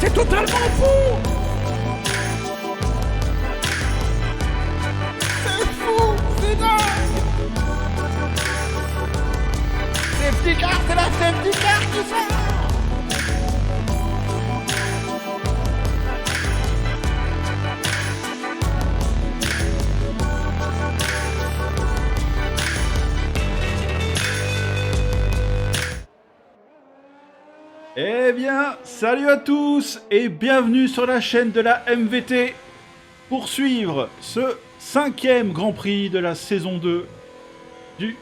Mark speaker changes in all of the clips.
Speaker 1: c'est totalement fou. C'est fou, c'est dingue. Safety car, c'est la safety car qui sort. Eh bien, salut à tous et bienvenue sur la chaîne de la MVT pour suivre ce 5e Grand Prix de la saison 2 du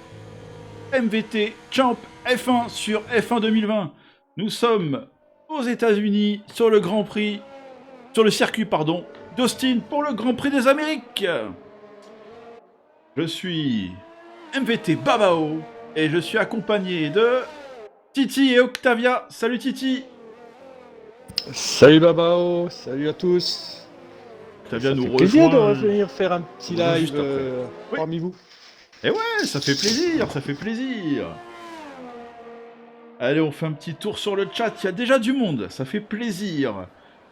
Speaker 1: MVT Champ F1 sur F1 2020. Nous sommes aux États-Unis sur le Grand Prix, sur le circuit d'Austin pour le Grand Prix des Amériques. Je suis MVT Babao et je suis accompagné de Titi et Octavia. Salut Titi.
Speaker 2: Salut Babao, salut à tous.
Speaker 1: Octavia
Speaker 2: ça
Speaker 1: nous
Speaker 2: fait plaisir de
Speaker 1: rejoint.
Speaker 2: revenir faire un petit
Speaker 1: Juste
Speaker 2: live
Speaker 1: après. Oui.
Speaker 2: parmi vous.
Speaker 1: Et ouais, ça fait plaisir, ça fait plaisir. Allez, on fait un petit tour sur le chat, il y a déjà du monde, ça fait plaisir.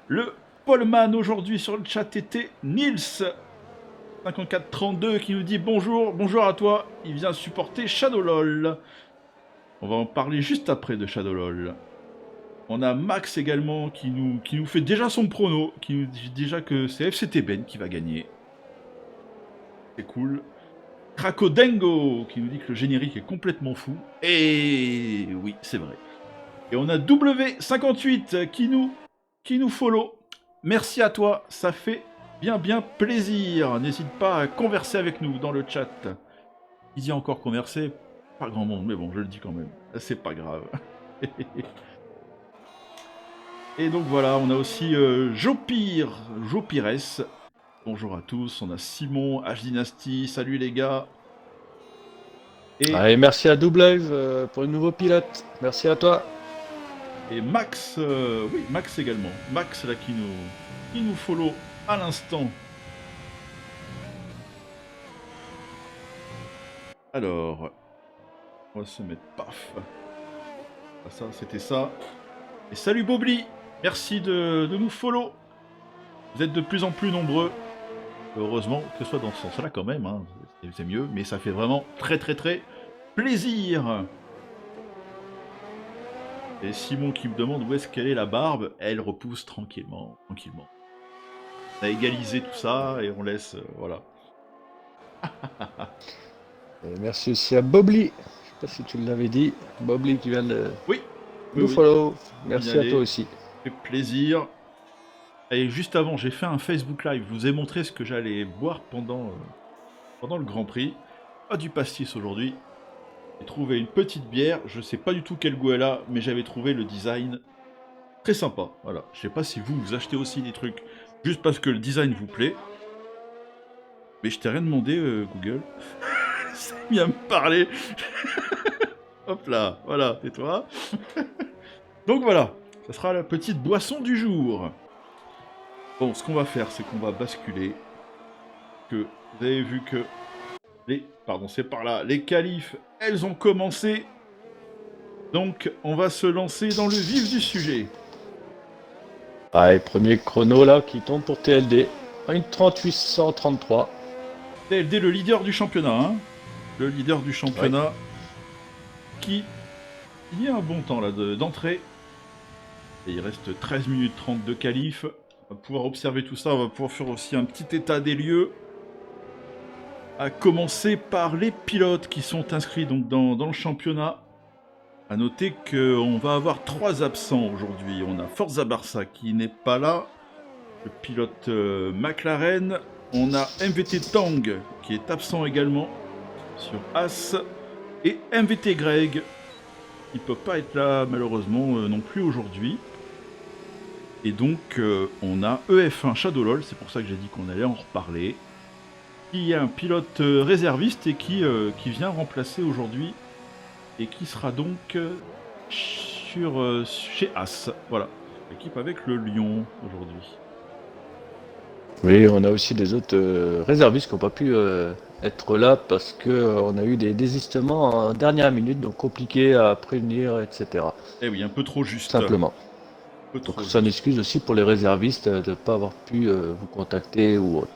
Speaker 1: Le poleman aujourd'hui sur le chat était Nils5432 qui nous dit bonjour, bonjour à toi, il vient supporter ShadowLol. On va en parler juste après de ShadowLol. On a Max également qui nous fait déjà son prono, qui nous dit déjà que c'est FCT Ben qui va gagner. C'est cool. Krakodengo qui nous dit que le générique est complètement fou. Et oui, c'est vrai. Et on a W58 qui nous follow. Merci à toi, ça fait bien plaisir. N'hésite pas à converser avec nous dans le chat. Il dit encore converser, pas grand monde, mais bon, je le dis quand même. C'est pas grave. Et donc voilà, on a aussi Jopires. Bonjour à tous, on a Simon, H Dynasty, salut les gars. Et,
Speaker 2: Allez, merci à Doublive pour le nouveau pilote. Merci à toi.
Speaker 1: et Max, oui, Max également. Max là qui nous follow à l'instant. Alors, on va se mettre paf. Ah, ça, c'était ça. Et salut Bobli, merci de nous follow. Vous êtes de plus en plus nombreux. Heureusement que ce soit dans ce sens-là quand même, hein. C'est mieux, mais ça fait vraiment très plaisir. Et Simon qui me demande où est-ce qu'elle est la barbe, elle repousse tranquillement. On a égalisé tout ça et on laisse, voilà.
Speaker 2: Et merci aussi à Bobli. Je sais pas si tu l'avais dit. Bobli qui vient de
Speaker 1: Oui.
Speaker 2: nous follow. Merci à
Speaker 1: Allez.
Speaker 2: toi aussi.
Speaker 1: Ça fait plaisir. Et juste avant, j'ai fait un Facebook Live. Je vous ai montré ce que j'allais boire pendant le Grand Prix. Pas du pastis aujourd'hui. J'ai trouvé une petite bière. Je sais pas du tout quel goût elle a, mais j'avais trouvé le design très sympa. Voilà. Je sais pas si vous achetez aussi des trucs juste parce que le design vous plaît. Mais je t'ai rien demandé, Google. C'est bien me parler. Hop là, voilà, tais-toi. Donc voilà, ça sera la petite boisson du jour. Bon, ce qu'on va faire, c'est qu'on va basculer. Que vous avez vu que c'est par là, les qualifs, elles ont commencé. Donc, on va se lancer dans le vif du sujet.
Speaker 2: Allez, premier chrono là qui tombe pour TLD. 1:38:133.
Speaker 1: TLD, le leader du championnat. Hein, le leader du championnat. Qui y a un bon temps là d'entrée. Et il reste 13 minutes 30 de qualif. On va pouvoir observer tout ça. On va pouvoir faire aussi un petit état des lieux. À commencer par les pilotes qui sont inscrits donc dans le championnat. A noter qu'on va avoir 3 absents aujourd'hui. On a Forza Barça qui n'est pas là. Le pilote McLaren. On a MVT Tang qui est absent également sur As. Et MVT Greg qui ne peut pas être là malheureusement non plus aujourd'hui. Et donc on a EF1 ShadowLol, c'est pour ça que j'ai dit qu'on allait en reparler. Qui est un pilote réserviste et qui vient remplacer aujourd'hui et qui sera donc chez As. Voilà, l'équipe avec le Lyon aujourd'hui.
Speaker 2: Oui, on a aussi des autres réservistes qui n'ont pas pu être là parce qu'on a eu des désistements en dernière minute, donc compliqué à prévenir, etc.
Speaker 1: Eh oui, un peu trop juste.
Speaker 2: Simplement. Donc ça m'excuse aussi pour les réservistes de ne pas avoir pu vous contacter ou autre.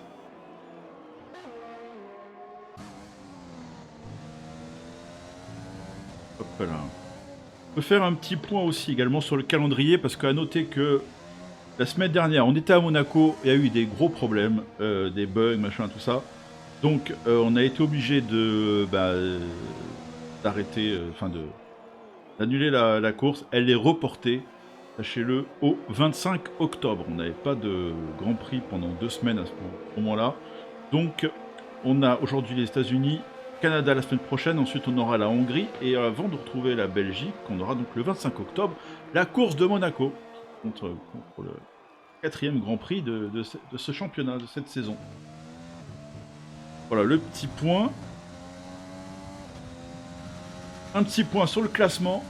Speaker 1: Hop là. On peut faire un petit point aussi également sur le calendrier, parce qu'à noter que la semaine dernière, on était à Monaco, il y a eu des gros problèmes, des bugs, machin, tout ça. Donc on a été obligé d'arrêter, d'annuler la course. Elle est reportée, sachez-le, au 25 octobre. On n'avait pas de Grand Prix pendant 2 semaines à ce moment-là. Donc on a aujourd'hui les États-Unis, Canada la semaine prochaine, ensuite on aura la Hongrie, et avant de retrouver la Belgique, on aura donc le 25 octobre la course de Monaco, contre le 4e Grand Prix de ce championnat, de cette saison. Voilà le petit point. Un petit point sur le classement,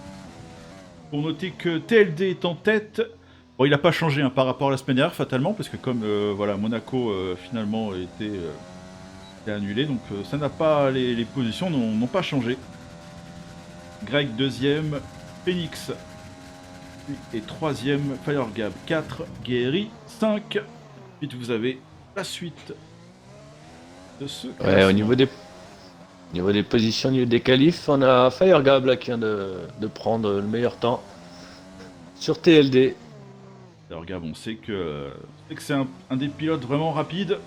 Speaker 1: pour noter que TLD est en tête. Bon, il n'a pas changé par rapport à la semaine dernière, fatalement, parce que comme Monaco finalement était annulé, donc ça n'a pas, les positions n'ont pas changé. Greg 2e, Phoenix et 3e, Firegab 4, Guéry 5. Ensuite vous avez la suite de ce classement.
Speaker 2: Ouais, au niveau des positions, au niveau des qualifs, on a Firegab là qui vient de prendre le meilleur temps sur TLD.
Speaker 1: Firegab, on sait que c'est un des pilotes vraiment rapides.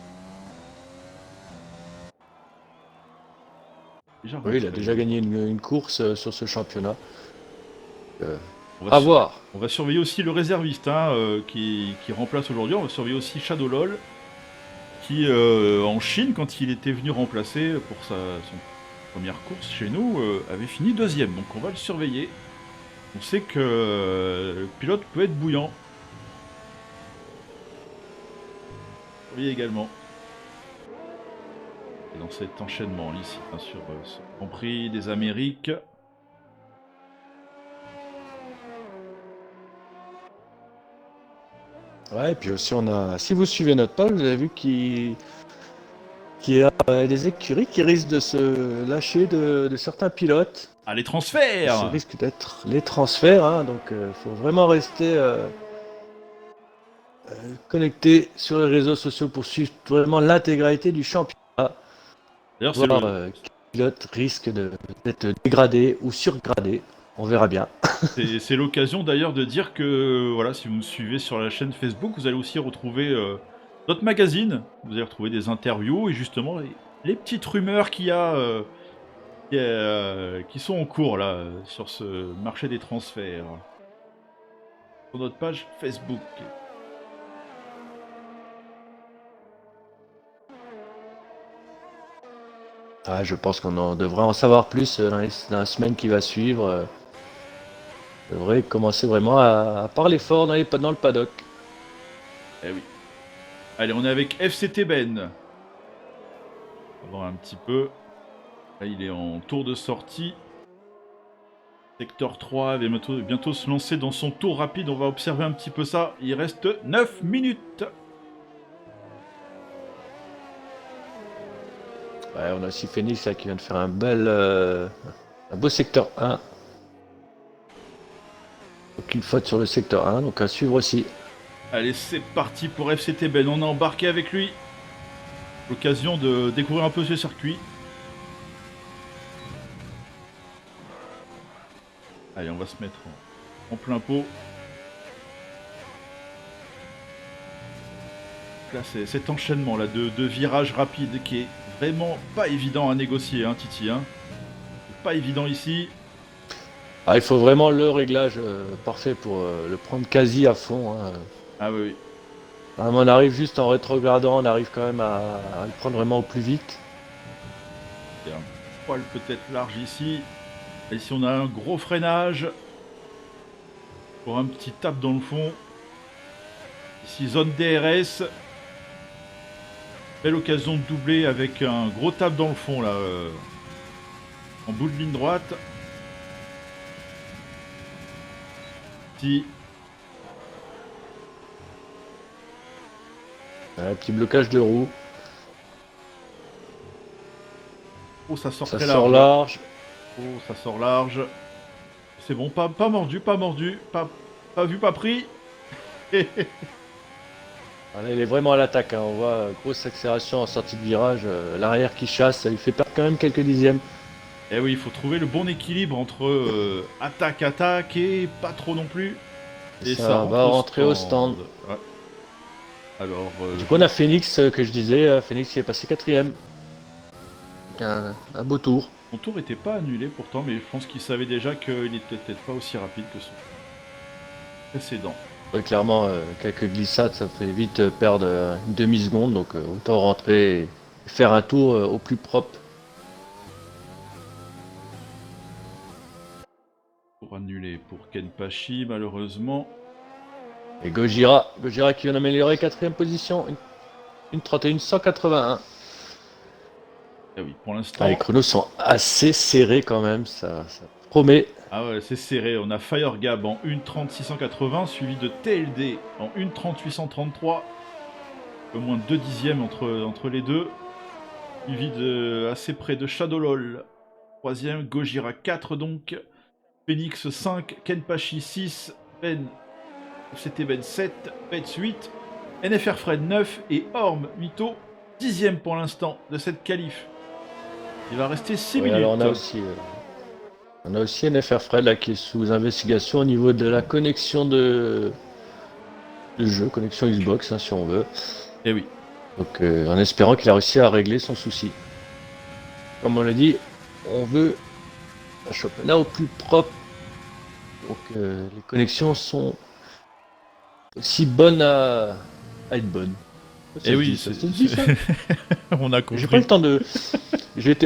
Speaker 2: Oui, il a déjà gagné une course sur ce championnat.
Speaker 1: À
Speaker 2: voir.
Speaker 1: On va surveiller aussi le réserviste qui remplace aujourd'hui. On va surveiller aussi Shadow LOL, qui en Chine, quand il était venu remplacer pour son première course chez nous, avait fini 2e. Donc on va le surveiller. On sait que le pilote peut être bouillant. Surveiller également. Et dans cet enchaînement ici, bien sûr, ce Grand Prix des Amériques.
Speaker 2: Ouais, et puis aussi on a, si vous suivez notre page, vous avez vu qu'il y a des écuries qui risquent de se lâcher de certains pilotes.
Speaker 1: Ah, les transferts!
Speaker 2: Ça risque d'être les transferts, hein, donc faut vraiment rester connecté sur les réseaux sociaux pour suivre vraiment l'intégralité du championnat.
Speaker 1: D'ailleurs,
Speaker 2: voir quel pilote risque d'être dégradé ou surgradé. On verra bien.
Speaker 1: C'est l'occasion d'ailleurs de dire que voilà, si vous me suivez sur la chaîne Facebook, vous allez aussi retrouver notre magazine. Vous allez retrouver des interviews et justement les petites rumeurs qu'il y a qui sont en cours là sur ce marché des transferts. Sur notre page Facebook.
Speaker 2: Ah, je pense qu'on devrait en savoir plus dans la semaine qui va suivre. On devrait commencer vraiment à parler fort dans le paddock.
Speaker 1: Eh oui. Allez, on est avec FCT Ben. On va voir un petit peu. Là, il est en tour de sortie. Secteur 3 va bientôt se lancer dans son tour rapide. On va observer un petit peu ça. Il reste 9 minutes.
Speaker 2: Ouais, on a aussi Phoenix là, qui vient de faire un beau secteur 1. Aucune faute sur le secteur 1, donc à suivre aussi.
Speaker 1: Allez, c'est parti pour FCT Ben. On a embarqué avec lui. L'occasion de découvrir un peu ce circuit. Allez, on va se mettre en plein pot. Là, c'est cet enchaînement là de virages rapides qui est vraiment pas évident à négocier, hein, Titi. Hein. C'est pas évident ici.
Speaker 2: Ah, il faut vraiment le réglage parfait pour le prendre quasi à fond. Hein.
Speaker 1: Ah oui.
Speaker 2: On arrive juste en rétrogradant, on arrive quand même à le prendre vraiment au plus vite.
Speaker 1: C'est un poil peut-être large ici. Et ici, on a un gros freinage. Pour un petit tap dans le fond. Ici, zone DRS. Belle occasion de doubler avec un gros tap dans le fond là. En bout de ligne droite.
Speaker 2: Un petit blocage de roue.
Speaker 1: Oh, ça sort
Speaker 2: Ça
Speaker 1: très
Speaker 2: sort
Speaker 1: large.
Speaker 2: large.
Speaker 1: Oh, ça sort large. C'est bon, pas mordu, pas vu, pas pris.
Speaker 2: Voilà, il est vraiment à l'attaque, hein. On voit grosse accélération en sortie de virage. L'arrière qui chasse, ça lui fait perdre quand même quelques dixièmes.
Speaker 1: Eh oui, il faut trouver le bon équilibre entre attaque et pas trop non plus. Et ça
Speaker 2: Ça
Speaker 1: rentre
Speaker 2: va
Speaker 1: au
Speaker 2: rentrer au stand.
Speaker 1: stand. Ouais. Alors,
Speaker 2: Du coup, on a Phoenix, que je disais. Phoenix qui est passé quatrième. Un beau tour.
Speaker 1: son tour était pas annulé pourtant, mais je pense qu'il savait déjà qu'il était peut-être pas aussi rapide que son précédent.
Speaker 2: Ouais, clairement, quelques glissades, ça fait vite perdre une demi-seconde. Donc, autant rentrer et faire un tour au plus propre.
Speaker 1: Pour annuler pour Kenpachi, malheureusement.
Speaker 2: Et Gojira qui vient d'améliorer quatrième position. Une 31 181.
Speaker 1: Eh oui, pour l'instant.
Speaker 2: Les chronos sont assez serrés quand même, ça promet.
Speaker 1: Ah ouais, c'est serré. On a Firegab en 1.3680, suivi de TLD en 1.3833. Au moins 2 dixièmes entre les deux. Suivi de assez près de Shadowlol. Troisième, Gojira 4 donc. Phoenix 5, Kenpachi 6, Ben FCT Ben 7, Pets 8, NFR Fred 9 et Orm Mito 10ème pour l'instant de cette qualif. Il va rester 6 minutes.
Speaker 2: Alors on a aussi NFR Fred là, qui est sous investigation au niveau de la connexion de jeu, connexion Xbox hein, si on veut.
Speaker 1: Eh oui.
Speaker 2: Donc en espérant qu'il a réussi à régler son souci. Comme on l'a dit, on veut un championnat au plus propre. Donc les connexions sont aussi bonnes à être bonnes.
Speaker 1: Eh oui, on a compris.
Speaker 2: J'ai pas eu le temps de.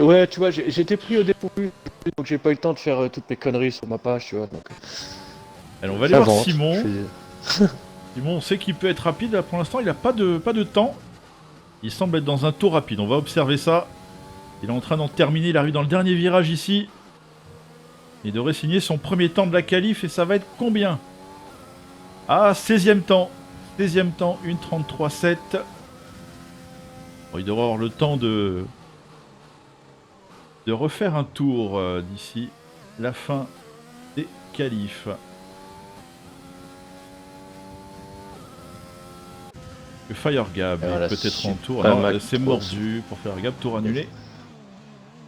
Speaker 2: Ouais, tu vois, j'ai été pris au dépourvu, donc j'ai pas eu le temps de faire toutes mes conneries sur ma page, tu vois. Donc...
Speaker 1: Alors on va aller voir Simon. Simon, on sait qu'il peut être rapide. Là, pour l'instant, il a pas de temps. Il semble être dans un tour rapide. On va observer ça. Il est en train d'en terminer. Il arrive dans le dernier virage ici. Il devrait signer son premier temps de la qualif. Et ça va être combien? Ah, 16e temps. 16e temps, 1.33.7. Bon, il devrait avoir le temps de refaire un tour d'ici la fin des qualifs. Le Firegab est peut-être en tour. Non, c'est mordu pour Firegab, tour annulé.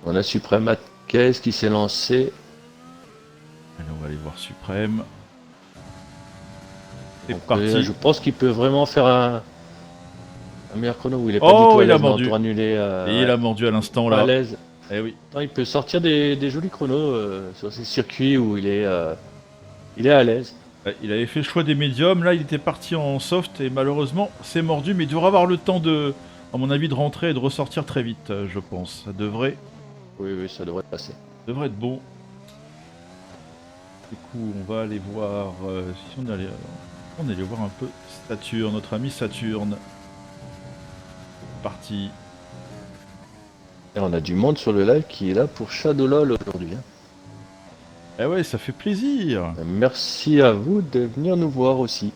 Speaker 2: On a Supreme Caisse qui s'est lancé.
Speaker 1: Allez, on va aller voir Supreme. C'est
Speaker 2: donc,
Speaker 1: parti.
Speaker 2: Je pense qu'il peut vraiment faire un meilleur chrono où il est pas du tout à l'aise dans le tour annulé.
Speaker 1: Et il a mordu à l'instant là.
Speaker 2: À l'aise.
Speaker 1: Eh oui.
Speaker 2: Non, il peut sortir des jolis chronos sur ces circuits où il est à l'aise.
Speaker 1: Il avait fait le choix des médiums, là il était parti en soft et malheureusement c'est mordu, mais il devrait avoir le temps de, à mon avis, de rentrer et de ressortir très vite, je pense. Ça devrait.
Speaker 2: Oui, ça devrait passer.
Speaker 1: Ça devrait être bon. Du coup, on va aller voir. Si on allait voir un peu Saturne, notre ami Saturne. Parti.
Speaker 2: Et on a du monde sur le live qui est là pour Shadowlol aujourd'hui. Hein.
Speaker 1: Eh ouais, ça fait plaisir.
Speaker 2: Merci à vous de venir nous voir aussi.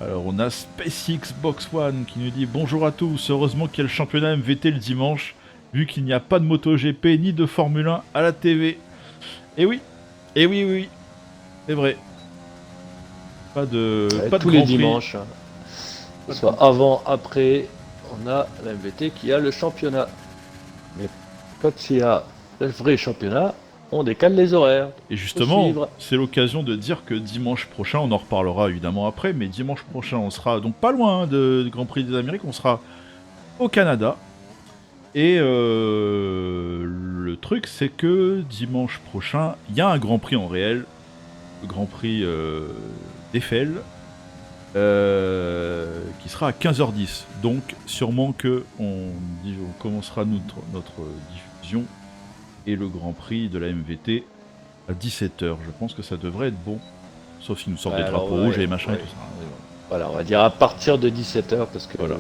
Speaker 1: Alors on a SpaceX Box One qui nous dit bonjour à tous, heureusement qu'il y a le championnat MVT le dimanche, vu qu'il n'y a pas de MotoGP ni de Formule 1 à la TV. Et oui, c'est vrai. Pas de
Speaker 2: tous les dimanches. Hein. Que ce soit avant, après, on a la MVT qui a le championnat. Mais quand il y a le vrai championnat, on décale les horaires.
Speaker 1: Et justement, c'est l'occasion de dire que dimanche prochain, on en reparlera évidemment après, mais dimanche prochain, on sera donc pas loin de Grand Prix des Amériques, on sera au Canada. Et le truc, c'est que dimanche prochain, il y a un Grand Prix en réel, le Grand Prix d'Eiffel, qui sera à 15h10. Donc, sûrement que on commencera notre diffusion et le Grand Prix de la MVT à 17h. Je pense que ça devrait être bon. Sauf s'ils nous sortent des drapeaux rouges et machin et tout ça.
Speaker 2: Voilà, on va dire à partir de 17h parce que en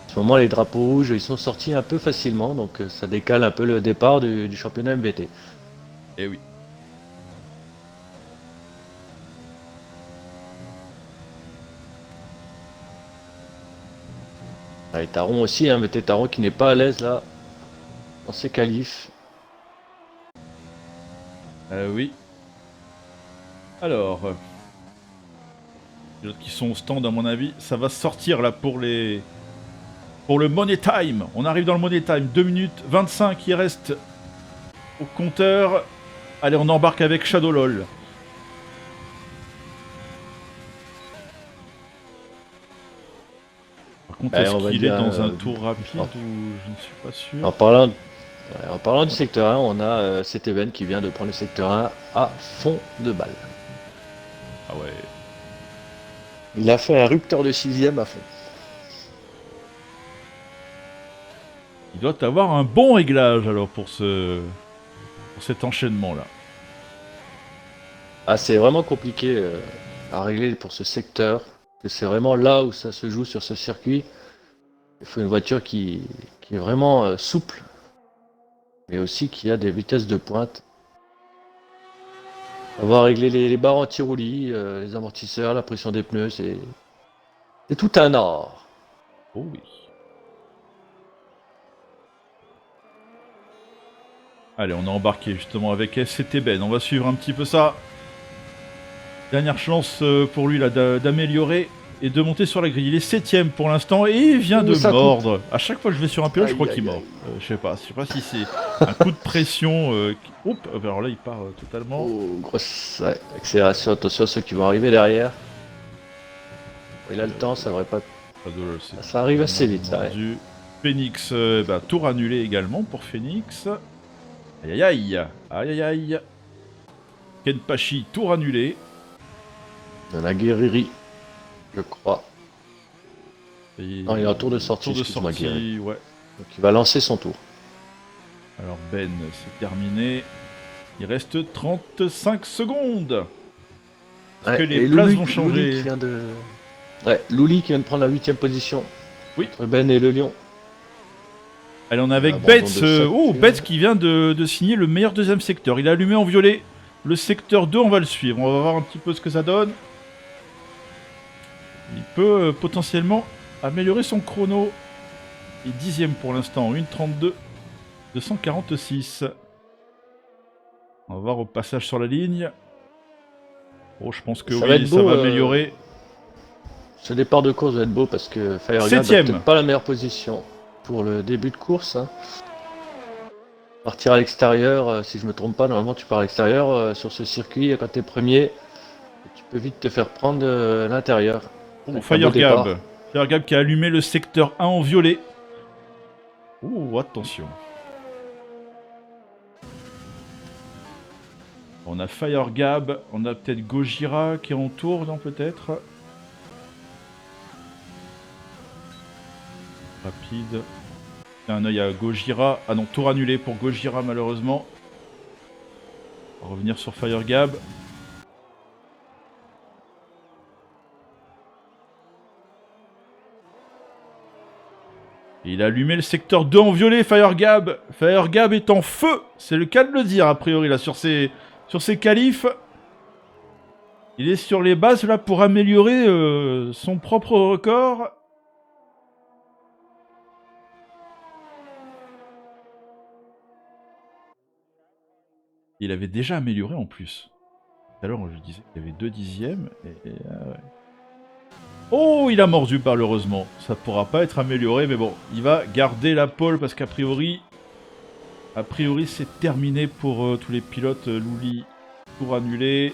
Speaker 2: ce moment les drapeaux rouges ils sont sortis un peu facilement donc ça décale un peu le départ du championnat MVT.
Speaker 1: Eh oui.
Speaker 2: Et Taron aussi, hein, MVT Taron qui n'est pas à l'aise là dans ses qualifs.
Speaker 1: Oui. Alors, les autres qui sont au stand, à mon avis, ça va sortir là pour le Money Time. On arrive dans le Money Time. 2 minutes 25, il reste au compteur. Allez, on embarque avec Shadow LOL. Par contre,
Speaker 2: Allez,
Speaker 1: est-ce
Speaker 2: on va
Speaker 1: qu'il est
Speaker 2: dire,
Speaker 1: dans un tour rapide
Speaker 2: oh.
Speaker 1: ou je ne suis pas sûr.
Speaker 2: En parlant du secteur 1, on a cet event qui vient de prendre le secteur 1 à fond de balle.
Speaker 1: Ah ouais.
Speaker 2: Il a fait un rupteur de 6ème à fond.
Speaker 1: Il doit avoir un bon réglage alors pour cet enchaînement là.
Speaker 2: Ah, c'est vraiment compliqué à régler pour ce secteur. C'est vraiment là où ça se joue sur ce circuit. Il faut une voiture qui est vraiment souple, mais aussi qui a des vitesses de pointe. Avoir réglé les barres anti-roulis, les amortisseurs, la pression des pneus, c'est tout un art.
Speaker 1: Oh oui. Allez, on est embarqué justement avec SCT Ben. On va suivre un petit peu ça. Dernière chance pour lui là d'améliorer et de monter sur la grille. Il est 7ème pour l'instant et il vient de mordre. À chaque fois que je vais sur un pilote, je crois qu'il mord. Je sais pas si c'est un coup de pression. Oups, alors là il part totalement.
Speaker 2: Oh, grosse accélération, attention à ceux qui vont arriver derrière. Il a le temps, ça devrait pas. Ça arrive assez vite, ça.
Speaker 1: Phoenix, tour annulé également pour Phoenix. Aïe aïe aïe. Aïe aïe aïe. Kenpachi, tour annulé.
Speaker 2: De la guerrerie, je crois.
Speaker 1: Et
Speaker 2: non, il est en tour de sortie.
Speaker 1: Tour de sortie, ouais.
Speaker 2: Donc il va lancer son tour.
Speaker 1: Alors Ben, c'est terminé. Il reste 35 secondes. Est-ce que les places vont changer?
Speaker 2: Louli qui vient de prendre la 8ème position.
Speaker 1: Oui.
Speaker 2: Entre Ben et le Lion.
Speaker 1: Allez, on est avec Betts. Betts qui vient de signer le meilleur deuxième secteur. Il a allumé en violet le secteur 2, on va le suivre. On va voir un petit peu ce que ça donne. Il peut potentiellement améliorer son chrono. Il est 10ème pour l'instant, 1,32 246. On va voir au passage sur la ligne. Oh, je pense que ça va améliorer.
Speaker 2: Ce départ de course va être beau parce que Fireguard n'a peut-être pas la meilleure position pour le début de course. Hein. Partir à l'extérieur, si je me trompe pas, normalement tu pars à l'extérieur sur ce circuit quand tu es premier. Tu peux vite te faire prendre l'intérieur.
Speaker 1: Oh, Firegab qui a allumé le secteur 1 en violet. Oh, attention. On a Firegab, on a peut-être Gojira qui est en tour, non peut-être. Rapide. Un œil à Gojira. Ah non, tour annulé pour Gojira malheureusement. On va revenir sur Firegab. Et il a allumé le secteur 2 en violet, Firegab. Firegab est en feu, c'est le cas de le dire a priori là sur ses qualifs. Il est sur les bases là pour améliorer son propre record. Il avait déjà amélioré en plus. Tout à l'heure, je disais qu'il y avait 2 dixièmes. Ouais. Oh, il a mordu malheureusement. Ça pourra pas être amélioré, mais bon, il va garder la pole parce qu'a priori, c'est terminé pour tous les pilotes. Louli, tour annulé.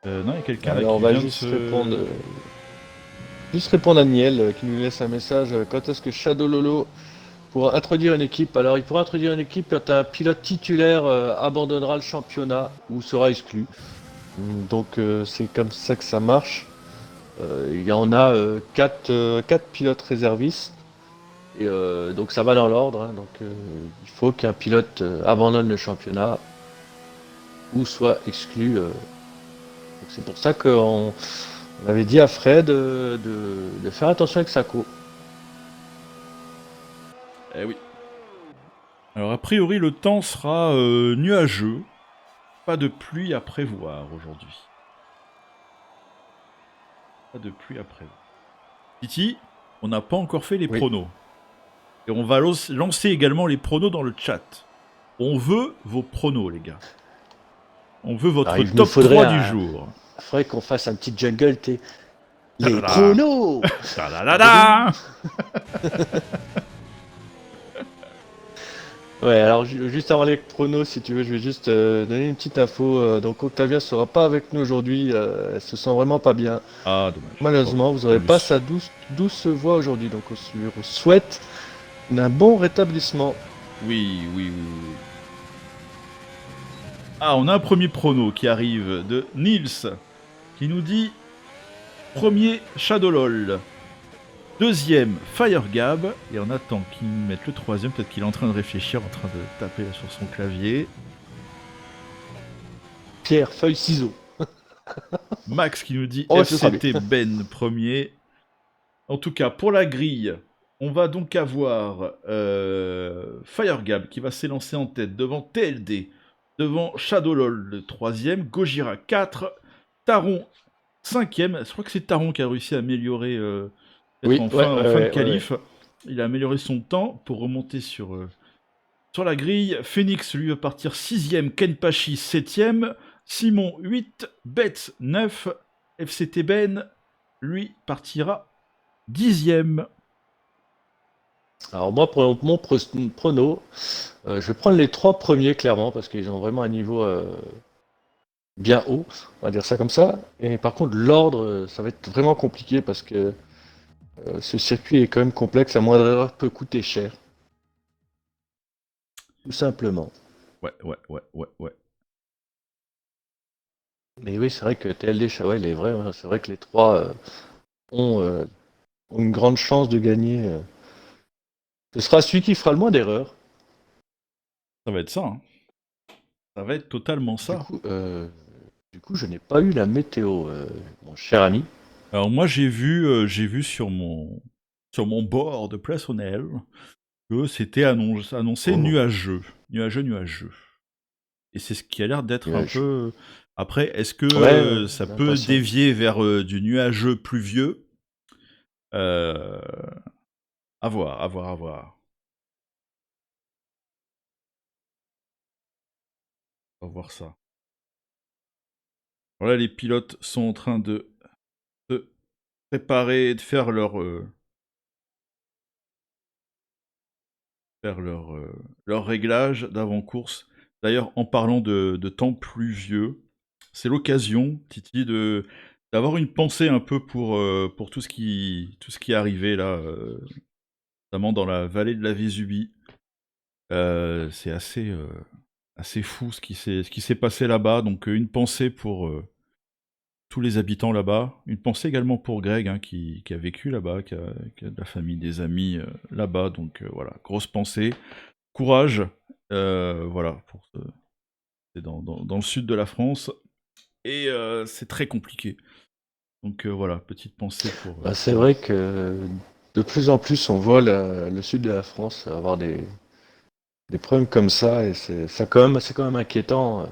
Speaker 1: Non, il y a quelqu'un là qui
Speaker 2: on va
Speaker 1: vient
Speaker 2: juste répondre à Niel qui nous laisse un message. Quand est-ce que Shadow Lolo pour introduire une équipe? Alors il pourra introduire une équipe quand un pilote titulaire abandonnera le championnat ou sera exclu. Donc c'est comme ça que ça marche. Il y en a 4 pilotes réservistes. Et donc ça va dans l'ordre. Hein. Donc il faut qu'un pilote abandonne le championnat ou soit exclu. Donc c'est pour ça qu'on avait dit à Fred de faire attention avec Sako.
Speaker 1: Eh oui. Alors a priori le temps sera nuageux. Pas de pluie à prévoir aujourd'hui. Pas de pluie à prévoir. Titi, on n'a pas encore fait les pronos. Et on va lancer également les pronos dans le chat. On veut vos pronos les gars. On veut votre
Speaker 2: Alors, il nous
Speaker 1: top
Speaker 2: faudrait
Speaker 1: 3 du jour.
Speaker 2: faudrait qu'on fasse un petit jungle, les
Speaker 1: Ta-da-da.
Speaker 2: pronos.
Speaker 1: Ta-da-da-da.
Speaker 2: Ouais, alors juste avant les pronos, si tu veux, je vais juste donner une petite info. Donc Octavia sera pas avec nous aujourd'hui, elle se sent vraiment pas bien.
Speaker 1: Ah, dommage.
Speaker 2: Malheureusement, vous n'aurez
Speaker 1: Bon,
Speaker 2: pas sa douce voix aujourd'hui, donc on lui souhaite un bon rétablissement.
Speaker 1: Oui, oui, oui, oui. Ah, on a un premier prono qui arrive de Nils, qui nous dit premier Shadowlol, deuxième FireGab, et on attend qu'il mette le troisième, peut-être qu'il est en train de réfléchir, en train de taper sur son clavier.
Speaker 2: Pierre, feuille, ciseaux.
Speaker 1: Max qui nous dit
Speaker 2: Oh, ce sera
Speaker 1: FCT Ben premier. En tout cas, pour la grille, on va donc avoir FireGab qui va s'élancer en tête devant TLD, devant Shadowlol le troisième, Gojira 4, Taron 5e. Je crois que c'est Taron qui a réussi à améliorer
Speaker 2: Oui,
Speaker 1: en fin de qualif. Il a amélioré son temps pour remonter sur la grille. Phoenix lui va partir 6e, Kenpachi 7e, Simon 8, Betts 9, FCT Ben lui partira 10e.
Speaker 2: Alors moi, pour mon prono, je vais prendre les 3 premiers clairement parce qu'ils ont vraiment un niveau bien haut, on va dire ça comme ça. Et par contre, l'ordre, ça va être vraiment compliqué parce que ce circuit est quand même complexe, la moindre erreur peut coûter cher. Tout simplement.
Speaker 1: Ouais.
Speaker 2: Mais oui, c'est vrai que TLD Shawel est vrai, hein, c'est vrai que les 3 ont une grande chance de gagner. Ce sera celui qui fera le moins d'erreurs.
Speaker 1: Ça va être ça. Hein. Ça va être totalement ça.
Speaker 2: Du coup, je n'ai pas eu la météo, mon cher ami.
Speaker 1: Alors moi j'ai vu sur mon board personnel que c'était annoncé
Speaker 2: Oh.
Speaker 1: nuageux. Et c'est ce qui a l'air d'être un peu... Après, est-ce que
Speaker 2: Ouais,
Speaker 1: ça
Speaker 2: j'ai
Speaker 1: peut
Speaker 2: l'impression.
Speaker 1: dévier vers du nuageux pluvieux À voir. On va voir ça. Voilà, les pilotes sont en train de se préparer et de faire leur réglage d'avant-course. D'ailleurs, en parlant de temps pluvieux, c'est l'occasion, Titi, d'avoir une pensée un peu pour tout ce qui est arrivé là, notamment dans la vallée de la Vésubie. C'est assez fou ce qui s'est passé là-bas. Donc une pensée pour tous les habitants là-bas. Une pensée également pour Greg, hein, qui a vécu là-bas, qui a de la famille, des amis là-bas. Donc voilà, grosse pensée. Courage, voilà, c'est dans le sud de la France. Et c'est très compliqué. Donc voilà, petite pensée pour...
Speaker 2: C'est vrai que de plus en plus, on voit le sud de la France avoir des problèmes comme ça, et c'est quand même inquiétant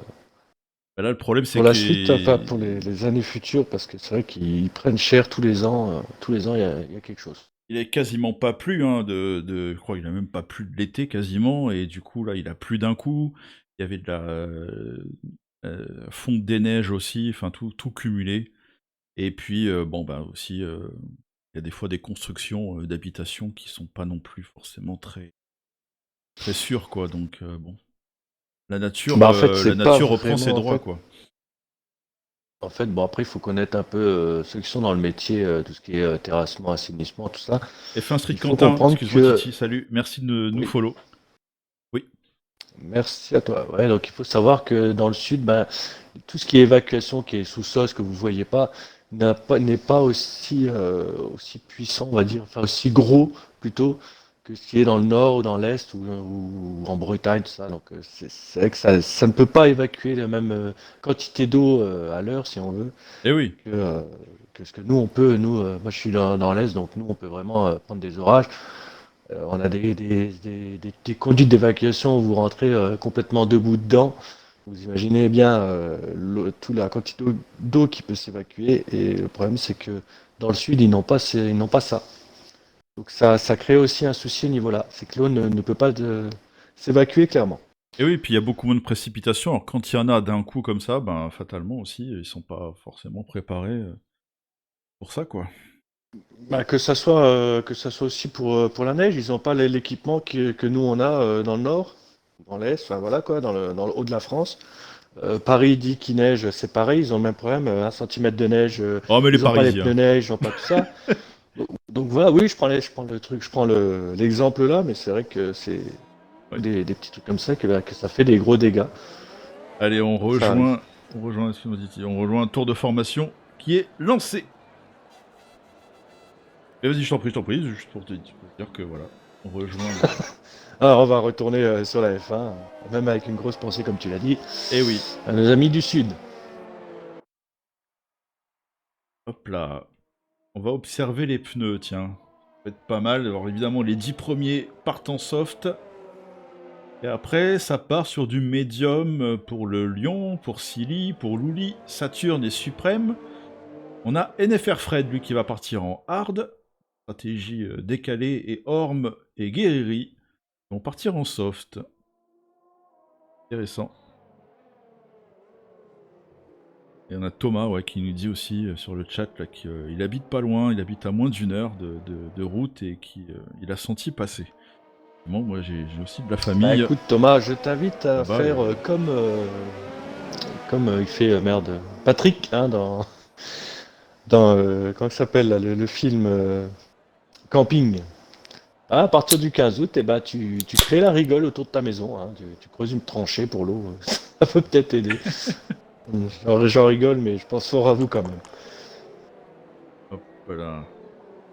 Speaker 1: Bah là, le problème, c'est
Speaker 2: pour la suite, enfin
Speaker 1: qu'il
Speaker 2: pour les années futures, parce que c'est vrai qu'ils prennent cher tous les ans. Tous les ans, il y a quelque chose.
Speaker 1: il est quasiment pas plu, hein, je crois qu'il a même pas plu de l'été quasiment, et du coup là il a plu d'un coup. Il y avait de la fonte des neiges aussi, enfin tout cumulé. Et puis bon bah aussi il y a des fois des constructions d'habitations qui sont pas non plus forcément très très sûres quoi. Donc bon,
Speaker 2: Bah en fait,
Speaker 1: la
Speaker 2: c'est pas
Speaker 1: nature reprend ses
Speaker 2: vraiment
Speaker 1: droits quoi.
Speaker 2: en fait, bon après, il faut connaître un peu ceux qui sont dans le métier, tout ce qui est terrassement, assainissement, tout ça.
Speaker 1: F1 Street
Speaker 2: Il faut
Speaker 1: Quentin,
Speaker 2: comprendre
Speaker 1: excuse-moi
Speaker 2: que
Speaker 1: Titi, salut, merci de nous
Speaker 2: oui,
Speaker 1: follow. Oui,
Speaker 2: merci à toi. Ouais, donc il faut savoir que dans le sud, ben, tout ce qui est évacuation, qui est sous-sol, ce que vous voyez pas, n'est pas aussi puissant, on va dire, enfin aussi gros plutôt que ce qui est dans le nord ou dans l'est ou en Bretagne, tout ça. Donc c'est vrai que ça ne peut pas évacuer la même quantité d'eau à l'heure, si on veut,
Speaker 1: eh oui,
Speaker 2: que, euh, que ce que nous on peut. Moi je suis dans l'est, donc nous on peut vraiment prendre des orages. On a des conduites d'évacuation où vous rentrez complètement debout dedans. Vous imaginez bien toute la quantité d'eau qui peut s'évacuer. Et le problème, c'est que dans le sud, ils n'ont pas ça. Donc ça crée aussi un souci au niveau là. C'est que l'eau ne peut pas s'évacuer clairement.
Speaker 1: Et oui, puis il y a beaucoup moins de précipitations. Alors quand il y en a d'un coup comme ça, ben fatalement aussi, ils sont pas forcément préparés pour ça, quoi.
Speaker 2: Bah, que ça soit aussi pour la neige, ils n'ont pas l'équipement que nous on a dans le nord, dans l'est, enfin voilà quoi, dans le haut de la France. Paris dit qu'il neige, c'est pareil, ils ont le même problème, 1 centimètre de neige,
Speaker 1: Oh, mais les
Speaker 2: ils n'ont pas les pneus
Speaker 1: Parisiens.
Speaker 2: neige, ils n'ont pas tout ça. Donc voilà, oui, je prends le truc, je prends l'exemple là, mais c'est vrai que c'est
Speaker 1: Ouais.
Speaker 2: des petits trucs comme ça que ça fait des gros dégâts.
Speaker 1: Allez,
Speaker 2: Ça arrive.
Speaker 1: on rejoint un tour de formation qui est lancé. Et vas-y, je t'en prie, juste pour te dire que voilà, on rejoint.
Speaker 2: Alors on va retourner sur la F1, même avec une grosse pensée comme tu l'as dit,
Speaker 1: Eh oui,
Speaker 2: à nos amis du Sud.
Speaker 1: hop là. On va observer les pneus, tiens. Ça va être pas mal. Alors évidemment, les 10 premiers partent en soft. Et après, ça part sur du médium pour le Lion, pour Silly, pour Luli, Saturne et Suprême. On a NFR Fred, lui, qui va partir en hard. Stratégie décalée, et Orm et Guerrieri vont partir en soft. Intéressant. Et on a Thomas qui nous dit aussi sur le chat qu'il habite pas loin, il habite à moins d'1 heure de route et qu'il a senti passer. Bon, moi j'ai aussi de la
Speaker 2: Bah
Speaker 1: famille.
Speaker 2: écoute Thomas, je t'invite à
Speaker 1: Là-bas,
Speaker 2: faire comme il fait merde Patrick hein, dans comment ça s'appelle là, le film Camping. Ah, à partir du 15 août, eh ben, tu crées la rigole autour de ta maison. Hein. Tu creuses une tranchée pour l'eau. Ça peut peut-être aider. J'en rigole, mais je pense fort à vous quand même.
Speaker 1: Hop là.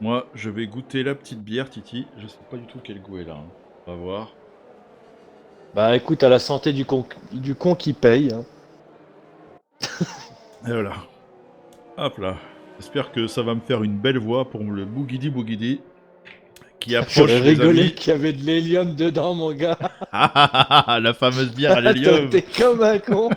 Speaker 1: Moi, je vais goûter la petite bière, Titi. Je sais pas du tout quel goût elle a. Hein. On va voir.
Speaker 2: Bah écoute, à la santé du con qui paye. Hein.
Speaker 1: Et voilà. Hop là. J'espère que ça va me faire une belle voix pour le bougidi bougidi qui
Speaker 2: J'aurais
Speaker 1: approche, les
Speaker 2: rigolé
Speaker 1: amis.
Speaker 2: qu'il y avait de l'hélium dedans, mon gars.
Speaker 1: La fameuse bière à
Speaker 2: T'aurais
Speaker 1: l'hélium.
Speaker 2: été comme un con.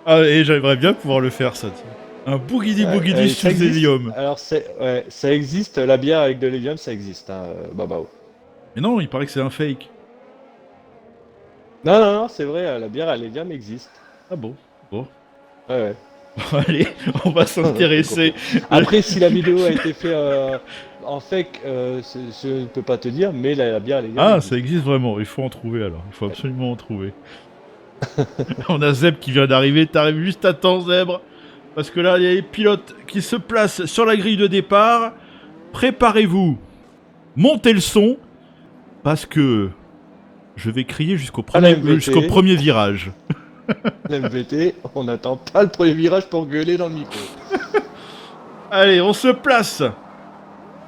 Speaker 1: Ah, et j'aimerais bien pouvoir le faire, ça. Tiens. Un bougidi bougidi
Speaker 2: Ça
Speaker 1: sous
Speaker 2: existe.
Speaker 1: hélium.
Speaker 2: Alors ouais, ça existe. La bière avec de l'hélium, ça existe. Hein, Babao.
Speaker 1: Mais non, il paraît que c'est un fake.
Speaker 2: Non, non, non, c'est vrai. La bière à l'hélium existe.
Speaker 1: Ah bon. Bon.
Speaker 2: Ouais, ouais.
Speaker 1: Allez, on va
Speaker 2: Je
Speaker 1: s'intéresser.
Speaker 2: comprends. Après, si la vidéo a été faite en fake, je ne peux pas te dire, mais la bière à l'hélium
Speaker 1: Ah,
Speaker 2: existe.
Speaker 1: ça existe vraiment. Il faut en trouver alors. Il faut absolument en trouver. On a Zeb qui vient d'arriver. T'arrives juste à temps, Zèbre. Parce que là, il y a les pilotes qui se placent sur la grille de départ. Préparez-vous. Montez le son. Parce que je vais crier jusqu'au
Speaker 2: MVT.
Speaker 1: premier virage.
Speaker 2: MVT, on n'attend pas le premier virage pour gueuler dans le micro.
Speaker 1: Allez, on se place.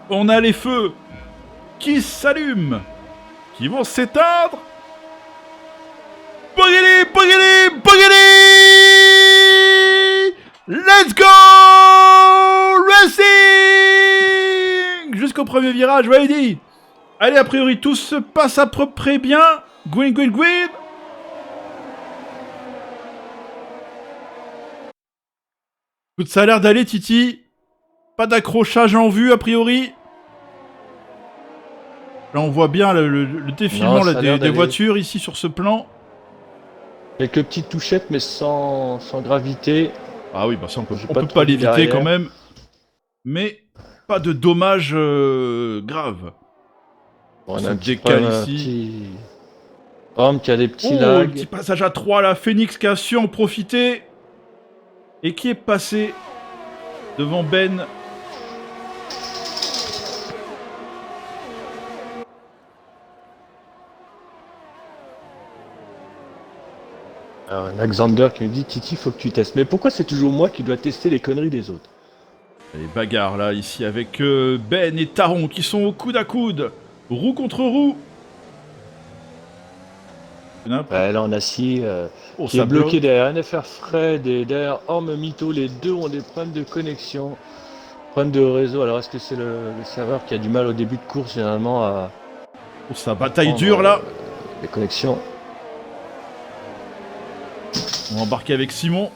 Speaker 1: On a les feux qui s'allument, qui vont s'éteindre. Bougili, bougili, bougili! Let's go! Racing! Jusqu'au premier virage, ready! Allez, a priori, tout se passe à peu près bien. Gwyn, Gwyn, Gwyn! Écoute, ça a l'air d'aller, Titi. Pas d'accrochage en vue, a priori. Là, on voit bien le défilement
Speaker 2: Non,
Speaker 1: là, des voitures ici sur ce plan.
Speaker 2: Quelques petites touchettes, mais sans gravité.
Speaker 1: Ah oui, bah ça, on peut
Speaker 2: pas
Speaker 1: pas l'éviter
Speaker 2: derrière.
Speaker 1: quand même. Mais pas de dommages graves.
Speaker 2: Bon, on
Speaker 1: Ça
Speaker 2: a un petit
Speaker 1: décale
Speaker 2: problème,
Speaker 1: ici.
Speaker 2: Homme qui a des petits
Speaker 1: Oh,
Speaker 2: lags.
Speaker 1: le petit passage à 3 là. Phoenix qui a su en profiter. Et qui est passé devant Ben.
Speaker 2: Alors, Alexander qui me dit Titi, faut que tu testes. Mais pourquoi c'est toujours moi qui dois tester les conneries des autres?
Speaker 1: Les bagarres là, ici, avec Ben et Taron qui sont au coude à coude. Roue contre roue.
Speaker 2: Ouais, là, on a Si
Speaker 1: Oh,
Speaker 2: qui
Speaker 1: ça
Speaker 2: est bloqué
Speaker 1: bloque.
Speaker 2: derrière NFR Fred et derrière Orme Mito. Les deux ont des problèmes de connexion, problèmes de réseau. Alors, est-ce que c'est le serveur qui a du mal au début de course, généralement, à
Speaker 1: Oh, sa bataille
Speaker 2: prendre,
Speaker 1: dure là.
Speaker 2: les connexions?
Speaker 1: On va embarquer avec Simon.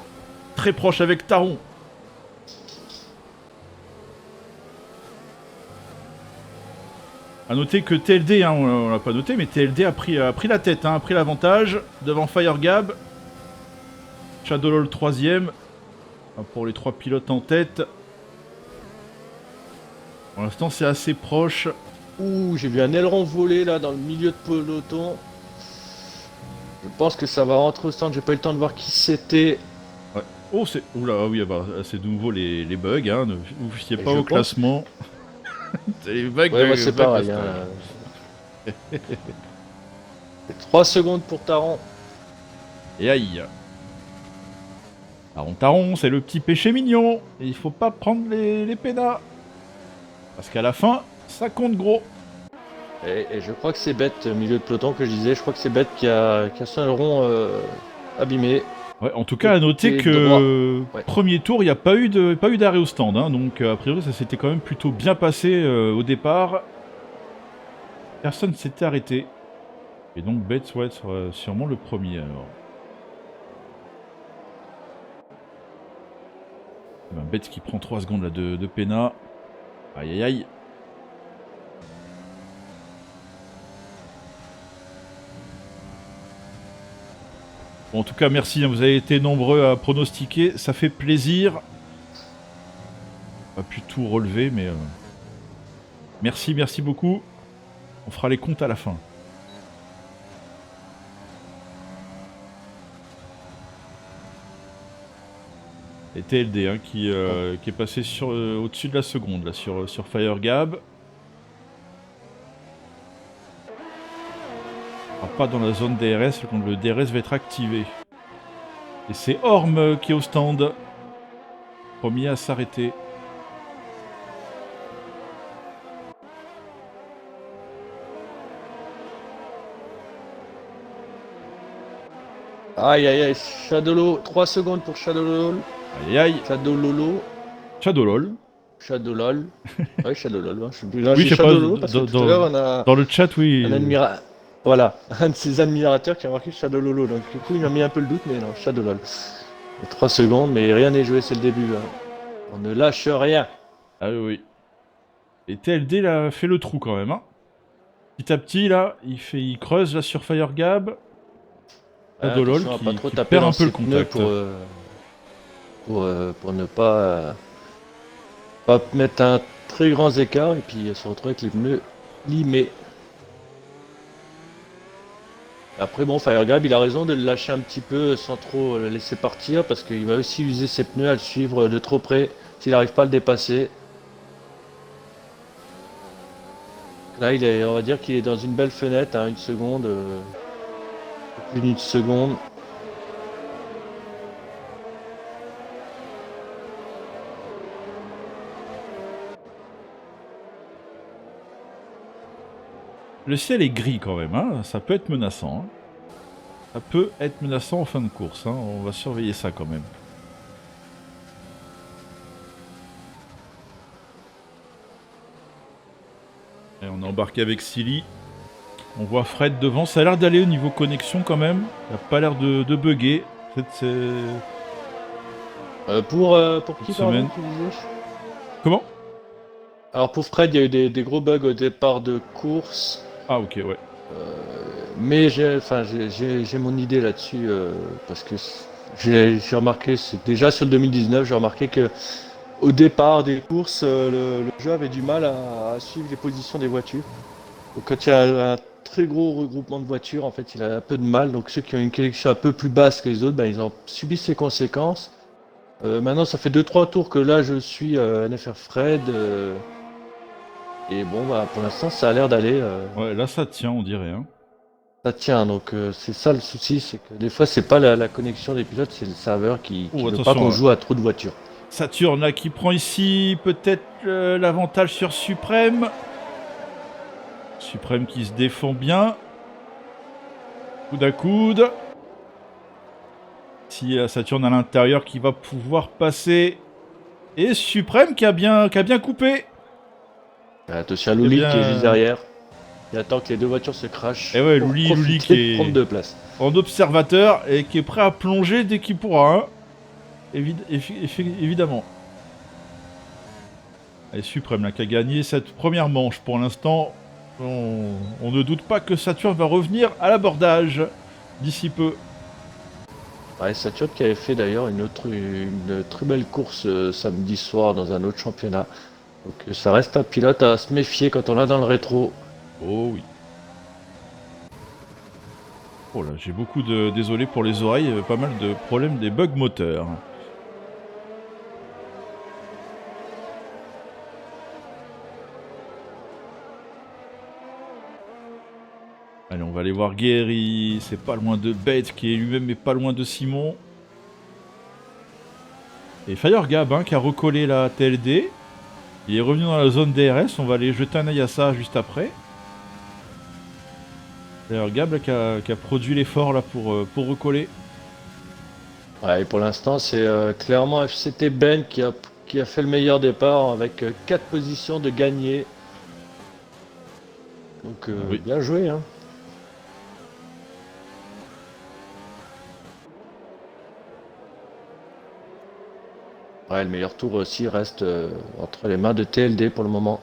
Speaker 1: Très proche avec Taron. A noter que TLD, hein, on l'a pas noté, mais TLD a pris la tête, hein, a pris l'avantage devant Firegab. Shadowlol 3ème. Pour les 3 pilotes en tête. Pour l'instant, c'est assez proche.
Speaker 2: Ouh, j'ai vu un aileron voler là dans le milieu de peloton. Je pense que ça va rentrer au stand, j'ai pas eu le temps de voir qui c'était.
Speaker 1: Ouais. Oh, c'est. Oula, oui, bah, c'est de nouveau les bugs, hein. Ne vous fiez pas au
Speaker 2: pense...
Speaker 1: classement. C'est les bugs.
Speaker 2: Ouais, moi c'est pareil. Hein. 3 secondes pour Taron.
Speaker 1: Et aïe. Taron, c'est le petit péché mignon. Et il faut pas prendre les pénas. Parce qu'à la fin, ça compte gros.
Speaker 2: Et je crois que c'est bête, milieu de peloton que je disais, je crois que c'est bête qui a son aileron abîmé.
Speaker 1: Ouais, en tout cas, à noter que premier tour, il n'y a pas eu d'arrêt au stand. Hein, donc, a priori, ça s'était quand même plutôt bien passé au départ. Personne ne s'était arrêté. Et donc, Betts, ouais, sera sûrement le premier alors. Ben, Betts qui prend 3 secondes là, de Pena. Aïe aïe aïe. Bon, en tout cas, merci, hein, vous avez été nombreux à pronostiquer, ça fait plaisir. Pas pu tout relever, mais... Merci beaucoup. On fera les comptes à la fin. Et TLD hein, qui est passé au-dessus de la seconde là, sur Firegab. Pas dans la zone DRS quand le DRS va être activé. Et c'est Orm qui est au stand. Premier à s'arrêter.
Speaker 2: Aïe aïe aïe, Shadowlol, 3 secondes pour Shadowlol.
Speaker 1: Aïe aïe.
Speaker 2: Shadowlolo.
Speaker 1: Shadowlol.
Speaker 2: Shadowlol. Ouais, Shadowlol. Hein.
Speaker 1: Oui, je sais pas, dans le chat, oui.
Speaker 2: Voilà, un de ses admirateurs qui a marqué Shadowlolo. Donc du coup, il m'a mis un peu le doute, mais non, Shadowlol. 3 secondes, mais rien n'est joué, c'est le début. Hein. On ne lâche rien.
Speaker 1: Ah oui. Et TLD là fait le trou quand même. Hein. Petit à petit là, il creuse là sur Firegab. Shadowlol qui perd un peu le contact.
Speaker 2: Pour ne pas mettre un très grand écart et puis se retrouver avec les pneus limés. Après bon, Firegab il a raison de le lâcher un petit peu sans trop le laisser partir parce qu'il va aussi user ses pneus à le suivre de trop près s'il n'arrive pas à le dépasser. Là on va dire qu'il est dans une belle fenêtre, hein, une seconde, plus d'une seconde.
Speaker 1: Le ciel est gris quand même, hein. Ça peut être menaçant. Hein. Ça peut être menaçant en fin de course, hein. On va surveiller ça quand même. Et on est embarqué avec Silly. On voit Fred devant, ça a l'air d'aller au niveau connexion quand même. Il n'a pas l'air de bugger.
Speaker 2: Pour qui
Speaker 1: semaine. Comment?
Speaker 2: Alors pour Fred, il y a eu des gros bugs au départ de course.
Speaker 1: Ah ok, ouais.
Speaker 2: Mais j'ai mon idée là-dessus parce que j'ai remarqué, c'est déjà sur le 2019, j'ai remarqué que au départ des courses, le jeu avait du mal à suivre les positions des voitures. Donc quand il y a un très gros regroupement de voitures, en fait, il a un peu de mal. Donc ceux qui ont une connexion un peu plus basse que les autres, ils ont subi ces conséquences. Maintenant, ça fait 2-3 tours que là, je suis NFR Fred. Et bon, pour l'instant, ça a l'air d'aller.
Speaker 1: Ouais, là, ça tient, on dirait. Hein.
Speaker 2: Ça tient, donc c'est ça le souci, c'est que des fois, c'est pas la connexion des pilotes, c'est le serveur qui ne veut pas qu'on joue à trop de voitures.
Speaker 1: Saturne, là, qui prend ici peut-être l'avantage sur Suprême. Suprême qui se défend bien. Coude à coude. Si Saturne à l'intérieur qui va pouvoir passer. Et Suprême qui a bien coupé.
Speaker 2: Attention à Louli qui est juste derrière. Il attend que les deux voitures se crachent.
Speaker 1: Et ouais, Louli qui est
Speaker 2: prendre deux places.
Speaker 1: En observateur et qui est prêt à plonger dès qu'il pourra. Hein. Évidemment. Et Suprême là, qui a gagné cette première manche pour l'instant. On ne doute pas que Saturne va revenir à l'abordage d'ici peu.
Speaker 2: Ouais, Saturne qui avait fait d'ailleurs une très belle course samedi soir dans un autre championnat. Donc ça reste un pilote à se méfier quand on l'a dans le rétro.
Speaker 1: Oh oui. Oh là, j'ai beaucoup de... Désolé pour les oreilles, pas mal de problèmes des bugs moteurs. Allez, on va aller voir Guéry, c'est pas loin de Bates qui est lui-même mais pas loin de Simon. Et Firegab hein, qui a recollé la TLD. Il est revenu dans la zone DRS, on va aller jeter un œil à ça juste après. Firegab qui a produit l'effort là pour recoller.
Speaker 2: Ouais, et pour l'instant, c'est clairement FCT Ben qui a fait le meilleur départ avec 4 positions de gagné. Donc
Speaker 1: Oui.
Speaker 2: bien joué. Hein. Ouais, le meilleur tour aussi reste entre les mains de TLD pour le moment.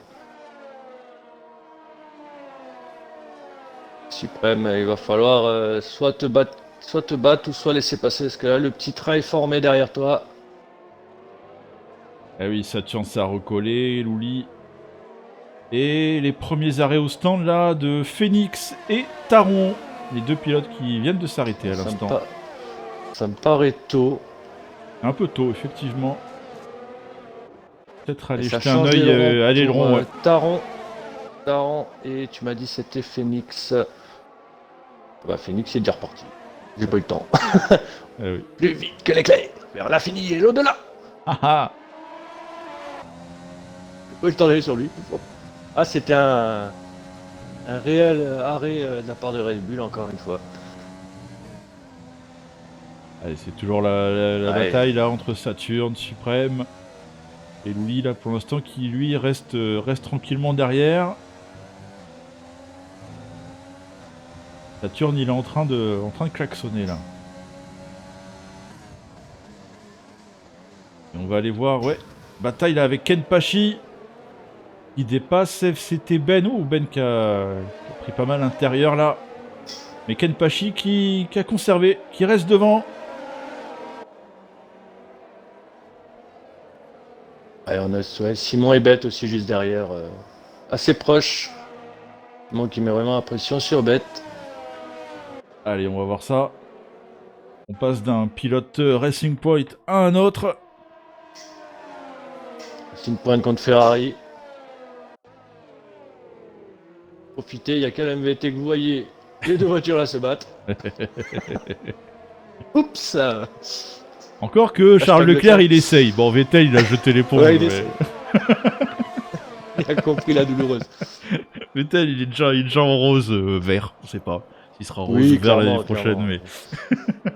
Speaker 2: Suprême, il va falloir soit te battre ou soit laisser passer. Parce que là, le petit train est formé derrière toi.
Speaker 1: Ah oui, Saturne ça a recollé, Louli. Et les premiers arrêts au stand là de Phoenix et Taron. Les deux pilotes qui viennent de s'arrêter à l'instant.
Speaker 2: Ça me paraît tôt.
Speaker 1: Un peu tôt, effectivement. Peut-être aller
Speaker 2: Et ça
Speaker 1: jeter un
Speaker 2: change
Speaker 1: œil
Speaker 2: d'aileron
Speaker 1: à l'aileron,
Speaker 2: pour
Speaker 1: ouais.
Speaker 2: Taron, et tu m'as dit c'était Phoenix. Bah Phoenix est déjà reparti. J'ai pas eu le temps.
Speaker 1: Ah oui.
Speaker 2: Plus vite que l'éclair, vers l'infini et l'au-delà.
Speaker 1: Ah ah.
Speaker 2: J'ai pas eu le temps d'aller sur lui. Ah c'était un réel arrêt de la part de Red Bull encore une fois.
Speaker 1: Allez, c'est toujours la
Speaker 2: Ouais.
Speaker 1: bataille là entre Saturne, Suprême et Louis là pour l'instant qui lui reste tranquillement derrière. Saturne il est en train de klaxonner là. Et on va aller voir, ouais, bataille là avec Ken Pachi. Il dépasse FCT Ben, ou Ben qui a pris pas mal l'intérieur là. Mais Ken Pachi qui a conservé, qui reste devant.
Speaker 2: Ouais, on a ouais, Simon et Bête aussi juste derrière. Assez proche. Simon qui met vraiment la pression sur Bête.
Speaker 1: Allez, on va voir ça. On passe d'un pilote Racing Point à un autre.
Speaker 2: C'est une pointe contre Ferrari. Profitez, il n'y a qu'à MVT que vous voyez les deux voitures là se battre. Oups.
Speaker 1: Encore que Charles Leclerc il essaye. Bon, Vettel il a jeté l'éponge.
Speaker 2: Ouais, il
Speaker 1: mais...
Speaker 2: essaye. Il a compris la douloureuse.
Speaker 1: Vettel il est déjà en rose vert. On sait pas s'il sera rose
Speaker 2: Oui,
Speaker 1: vert l'année
Speaker 2: clairement,
Speaker 1: prochaine.
Speaker 2: clairement.
Speaker 1: Mais...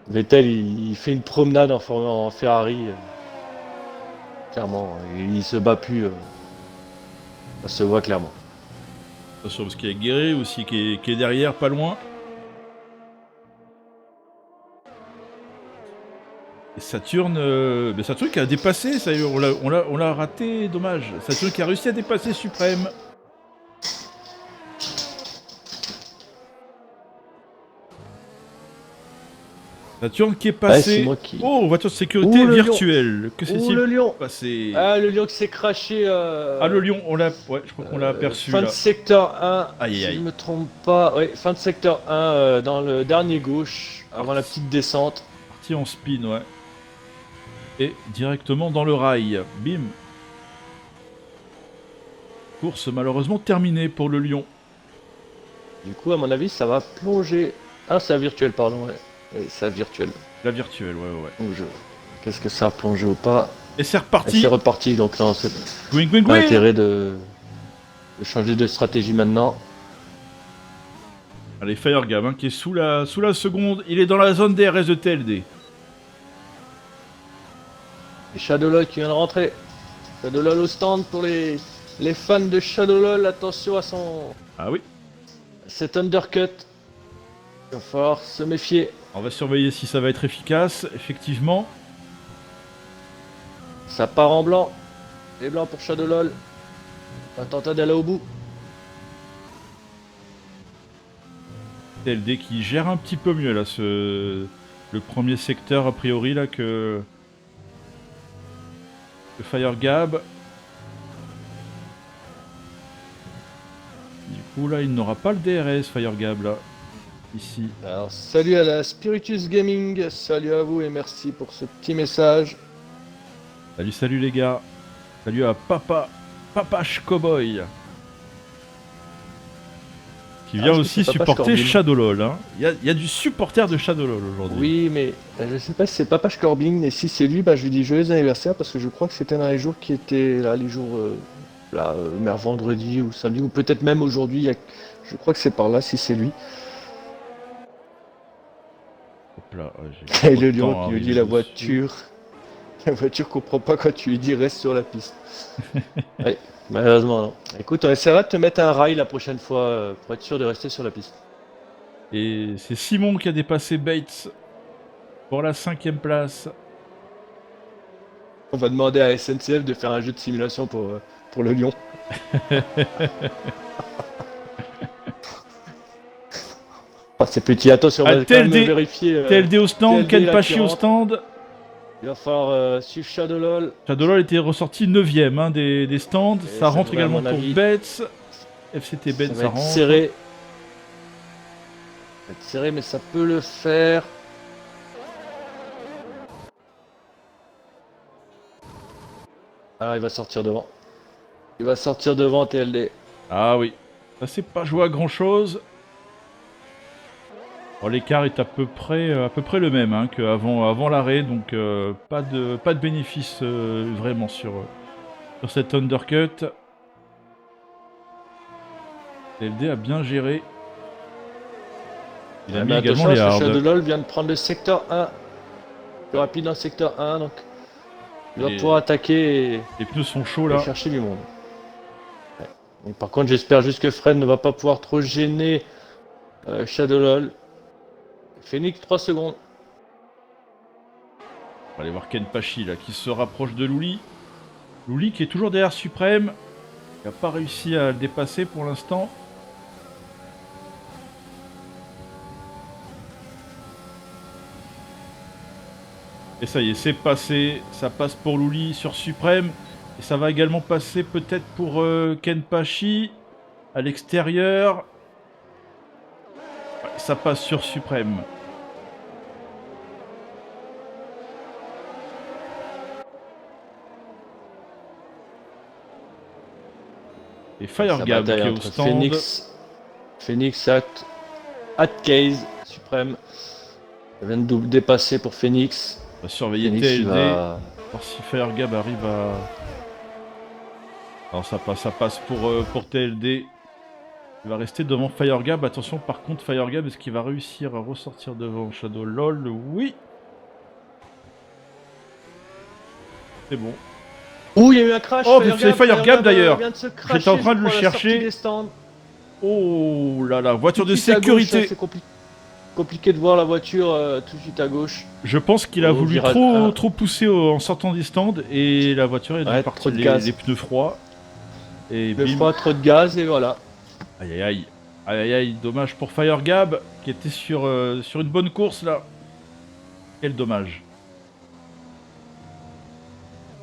Speaker 2: Vettel il fait une promenade en Ferrari. Clairement, il se bat plus. Ça se voit clairement.
Speaker 1: Attention parce qu'il y a Guéret aussi qui est derrière, pas loin. Et Saturne, Saturne qui a dépassé, ça y est, on l'a raté, dommage. Saturne qui a réussi à dépasser Suprême. Saturne qui est passé.
Speaker 2: Ouais, qui...
Speaker 1: Oh, voiture de sécurité virtuelle.
Speaker 2: Lion.
Speaker 1: Que s'est-il
Speaker 2: le lion
Speaker 1: passé?
Speaker 2: Ah, le lion qui s'est craché.
Speaker 1: Ah, le lion, ouais, je crois qu'on l'a aperçu
Speaker 2: fin
Speaker 1: là.
Speaker 2: de secteur 1,
Speaker 1: Aïe,
Speaker 2: si
Speaker 1: aïe.
Speaker 2: je me trompe pas. Ouais, fin de secteur 1, dans le dernier gauche, avant la petite descente.
Speaker 1: Parti en spin, ouais. Et directement dans le rail. Bim. Course malheureusement terminée pour le lion.
Speaker 2: Du coup, à mon avis, ça va plonger. Ah, c'est virtuel, pardon. Ouais. C'est virtuel.
Speaker 1: La virtuelle, ouais.
Speaker 2: Qu'est-ce que ça a plongé ou pas?
Speaker 1: Et c'est reparti.
Speaker 2: Et c'est reparti, donc non, c'est
Speaker 1: Gwing.
Speaker 2: pas intérêt de changer de stratégie maintenant.
Speaker 1: Allez, Firegab hein, qui est sous la seconde. Il est dans la zone DRS de TLD.
Speaker 2: Et Shadowlol qui vient de rentrer. Shadowlol au stand pour les fans de Shadowlol. Attention à
Speaker 1: Ah oui.
Speaker 2: cet undercut. Il va falloir se méfier.
Speaker 1: On va surveiller si ça va être efficace, effectivement.
Speaker 2: Ça part en blanc. Les blancs pour Shadowlol. On va tenter d'aller au bout.
Speaker 1: TLD qui gère un petit peu mieux là le premier secteur a priori là que Firegab. Du coup là il n'aura pas le DRS Firegab là. Ici.
Speaker 2: Alors salut à la Spiritus Gaming, salut à vous et merci pour ce petit message.
Speaker 1: Salut les gars. Salut à Papache Cowboy. Qui vient aussi supporter Shadowlol. Hein. Il y a du supporter de Shadowlol aujourd'hui.
Speaker 2: Oui, mais je sais pas si c'est Papa Corbin, et si c'est lui, je lui dis joyeux anniversaire parce que je crois que c'était dans les jours qui étaient là, les jours vers vendredi ou samedi, ou peut-être même aujourd'hui. Je crois que c'est par là si c'est lui.
Speaker 1: Hop là,
Speaker 2: et le lion qui lui dit la voiture comprend pas quand tu lui dis reste sur la piste. Ouais, malheureusement non. Écoute, on essaiera de te mettre un rail la prochaine fois pour être sûr de rester sur la piste.
Speaker 1: Et c'est Simon qui a dépassé Bates pour la 5e place.
Speaker 2: On va demander à SNCF de faire un jeu de simulation pour le lion. C'est petit, attention, on va quand même vérifier.
Speaker 1: TLD au stand, Kenpachi au stand.
Speaker 2: Il va falloir suivre Shadowlol.
Speaker 1: Shadowlol était ressorti 9ème hein, des stands. Et ça rentre également pour Betts. FCT Betts, ça rentre.
Speaker 2: Serré. Ça va être serré, mais ça peut le faire. Alors il va sortir devant. Il va sortir devant TLD.
Speaker 1: Ah oui. Ça c'est pas joué à grand chose. Bon, l'écart est à peu près le même hein, qu'avant l'arrêt, donc pas de bénéfice vraiment sur cette undercut. TLD a bien géré.
Speaker 2: Il a mis également les hards. Shadowlol vient de prendre le secteur 1. Plus rapide dans le secteur 1, donc il va pouvoir attaquer.
Speaker 1: Les pneus sont chauds là.
Speaker 2: Et chercher du monde. Ouais. Donc, par contre, j'espère juste que Fred ne va pas pouvoir trop gêner Shadowlol. Phoenix 3 secondes.
Speaker 1: On va aller voir Kenpachi là qui se rapproche de Louli. Louli qui est toujours derrière Suprême. Il n'a pas réussi à le dépasser pour l'instant. Et ça y est, c'est passé. Ça passe pour Louli sur Suprême. Et ça va également passer peut-être pour Kenpachi à l'extérieur. Ouais, ça passe sur Suprême. Et Firegab qui est au stand.
Speaker 2: Phoenix Case, Suprême. Ça vient de dépasser pour Phoenix.
Speaker 1: On va surveiller TLD. Voir si Firegab arrive à... Alors ça passe pour TLD. Il va rester devant Firegab. Attention par contre Firegab, est-ce qu'il va réussir à ressortir devant Shadowlol? Oui. C'est bon.
Speaker 2: Ouh, il y a eu un crash.
Speaker 1: Oh, c'est Firegab d'ailleurs. J'étais en train de le chercher. Oh là là, voiture de sécurité.
Speaker 2: C'est compliqué de voir la voiture tout de suite à gauche.
Speaker 1: Je pense qu'il a voulu trop pousser en sortant des stands et la voiture est partie les pneus froids. Et
Speaker 2: le froid, trop de gaz et voilà.
Speaker 1: Aïe aïe aïe, dommage pour Firegab qui était sur une bonne course là. Quel dommage.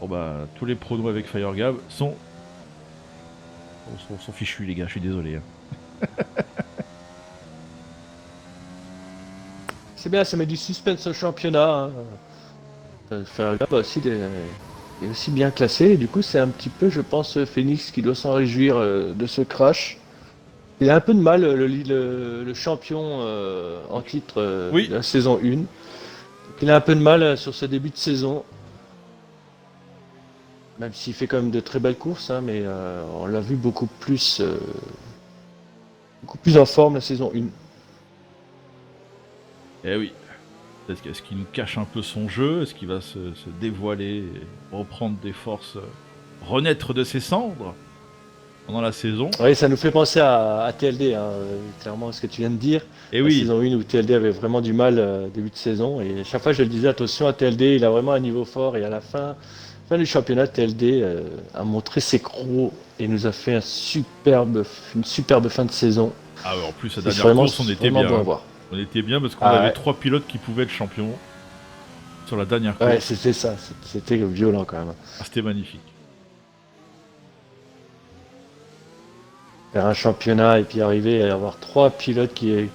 Speaker 1: Bon bah tous les pronos avec Firegab sont fichus les gars, je suis désolé. Hein.
Speaker 2: C'est bien, ça met du suspense au championnat. Hein. Firegab aussi est aussi bien classé et du coup c'est un petit peu je pense Phoenix qui doit s'en réjouir de ce crash. Il a un peu de mal le champion en titre de la saison 1. Donc, il a un peu de mal sur ce début de saison. Même s'il fait quand même de très belles courses, hein, mais on l'a vu beaucoup plus en forme la saison 1.
Speaker 1: Eh oui. Est-ce qu'il nous cache un peu son jeu? Est-ce qu'il va se dévoiler, et reprendre des forces, renaître de ses cendres pendant la saison?
Speaker 2: Oui, ça nous fait penser à TLD, hein, clairement, ce que tu viens de dire.
Speaker 1: Et
Speaker 2: la
Speaker 1: oui.
Speaker 2: Saison 1 où TLD avait vraiment du mal début de saison. Et à chaque fois, je le disais, attention à TLD, il a vraiment un niveau fort. Et à la fin, fin du championnat, TLD a montré ses crocs et nous a fait une superbe fin de saison.
Speaker 1: Ah ouais, en plus, la
Speaker 2: C'est
Speaker 1: dernière
Speaker 2: vraiment,
Speaker 1: course, on était
Speaker 2: vraiment
Speaker 1: bien.
Speaker 2: bon à
Speaker 1: Hein.
Speaker 2: voir.
Speaker 1: On était bien parce qu'on
Speaker 2: Ah
Speaker 1: avait
Speaker 2: ouais.
Speaker 1: 3 pilotes qui pouvaient être champions sur la dernière
Speaker 2: Ouais,
Speaker 1: course.
Speaker 2: c'était ça. C'était violent quand même.
Speaker 1: Ah, c'était magnifique.
Speaker 2: Faire un championnat et puis arriver à avoir 3 pilotes qui peuvent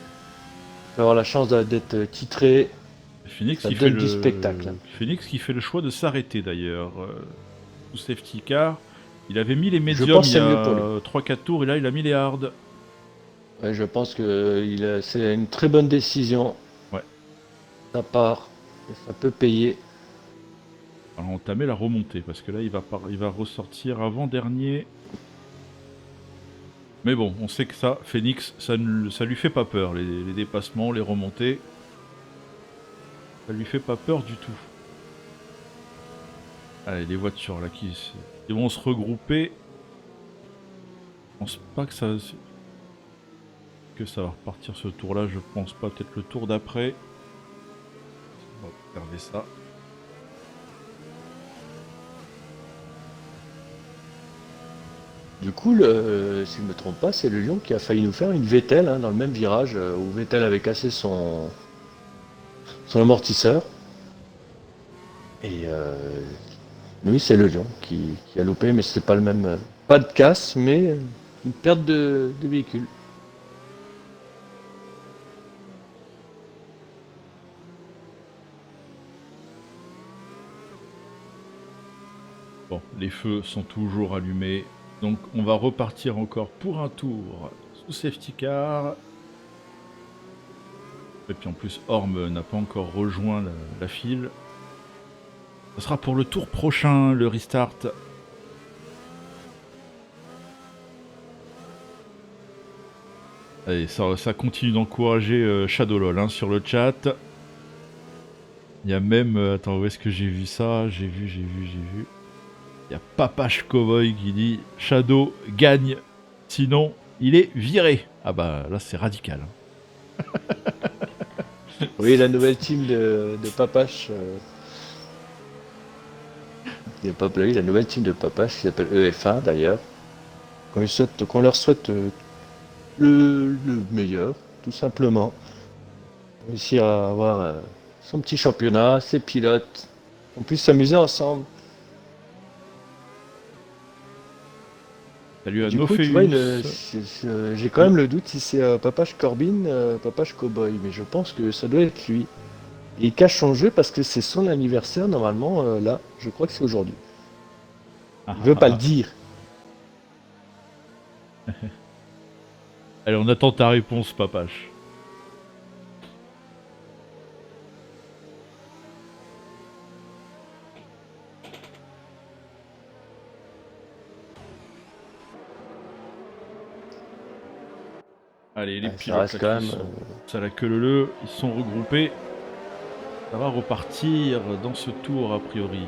Speaker 2: avoir la chance d'être titrés,
Speaker 1: Phoenix
Speaker 2: ça
Speaker 1: qui fait
Speaker 2: donne du spectacle.
Speaker 1: Phoenix qui fait le choix de s'arrêter d'ailleurs. Sous safety car. Il avait mis les
Speaker 2: Je
Speaker 1: médiums
Speaker 2: pense
Speaker 1: il
Speaker 2: que
Speaker 1: y
Speaker 2: c'est mieux pour lui.
Speaker 1: a 3-4 tours et là il a mis les hards.
Speaker 2: Ouais, je pense que c'est une très bonne décision.
Speaker 1: Ouais.
Speaker 2: Ça part et ça peut payer.
Speaker 1: Alors entamer la remontée parce que là il va ressortir avant-dernier. Mais bon, on sait que ça, Phoenix, ça lui fait pas peur, les dépassements, les remontées. Ça lui fait pas peur du tout. Allez, les voitures là ils vont se regrouper. Je pense pas que ça va repartir ce tour là, je pense pas, peut-être le tour d'après. On va observer ça.
Speaker 2: Du coup, si je ne me trompe pas, c'est le Lyon qui a failli nous faire une Vettel dans le même virage où Vettel avait cassé son amortisseur. Et lui, c'est le Lyon qui a loupé, mais c'est pas le même. Pas de casse, mais une perte de véhicule.
Speaker 1: Bon, les feux sont toujours allumés. Donc on va repartir encore pour un tour sous safety car. Et puis en plus, Orme n'a pas encore rejoint la file. Ce sera pour le tour prochain, le restart. Allez, ça continue d'encourager Shadowlol sur le chat. Il y a même... attends, où est-ce que j'ai vu ça? J'ai vu. Il y a Papache Cowboy qui dit « Shadow gagne, sinon il est viré ». Ah bah là c'est radical.
Speaker 2: Oui, la nouvelle team de Papache. La nouvelle team de Papache qui s'appelle EF1 d'ailleurs. Qu'on leur souhaite le meilleur, tout simplement. Réussir à avoir son petit championnat, ses pilotes. On puisse s'amuser ensemble.
Speaker 1: Salut à
Speaker 2: Du coup, tu vois, j'ai quand même le doute si c'est Papache Corbin, Papache Cowboy, mais je pense que ça doit être lui. Et il cache son jeu parce que c'est son anniversaire normalement là. Je crois que c'est aujourd'hui. Il veut pas le dire.
Speaker 1: Allez, on attend ta réponse, Papache. Allez, les pilotes
Speaker 2: quand même.
Speaker 1: Ça la queue leu, ils sont regroupés. Ça va repartir dans ce tour a priori.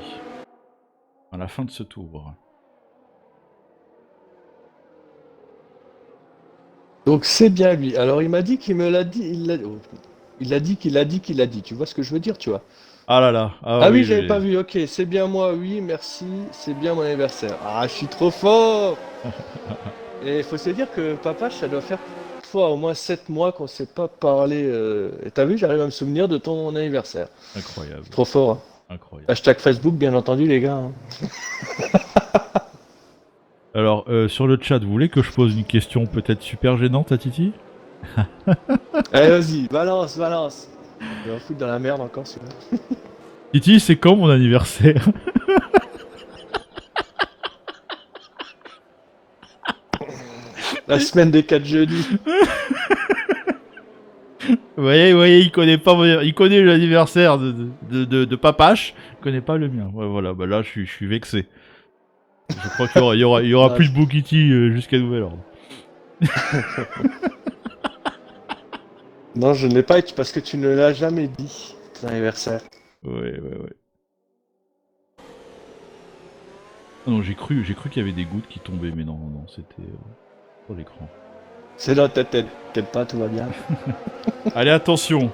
Speaker 1: À la fin de ce tour.
Speaker 2: Donc c'est bien lui. Alors il m'a dit qu'il me l'a dit. Il a dit qu'il a dit qu'il a dit. Tu vois ce que je veux dire, tu vois?
Speaker 1: Ah là là.
Speaker 2: Ah oui, j'avais pas vu. Ok, c'est bien moi. Oui, merci. C'est bien mon anniversaire. Ah, je suis trop fort. Et il faut se dire que papa, ça doit faire au moins 7 mois qu'on ne s'est pas parlé. Et t'as vu, j'arrive à me souvenir de ton anniversaire.
Speaker 1: Incroyable.
Speaker 2: Trop fort. Hein.
Speaker 1: Incroyable.
Speaker 2: Hashtag Facebook, bien entendu, les gars. Hein.
Speaker 1: Alors, sur le chat, vous voulez que je pose une question peut-être super gênante à Titi?
Speaker 2: Allez, vas-y, balance. Je vais en foutre dans la merde encore, celui-là.
Speaker 1: Titi, c'est quand mon anniversaire?
Speaker 2: La semaine des 4 jeudis.
Speaker 1: Vous voyez, il connaît pas il connaît l'anniversaire de Papache, il connaît pas le mien. Ouais, voilà, bah là je suis vexé. Je crois qu'il y aura plus de Boukiti jusqu'à nouvel ordre.
Speaker 2: Non, je ne l'ai pas parce que tu ne l'as jamais dit, ton anniversaire.
Speaker 1: Ouais. Ah non, j'ai cru qu'il y avait des gouttes qui tombaient, mais non, c'était sur l'écran.
Speaker 2: C'est dans ta tête, t'inquiète pas, tout va bien.
Speaker 1: Allez, attention,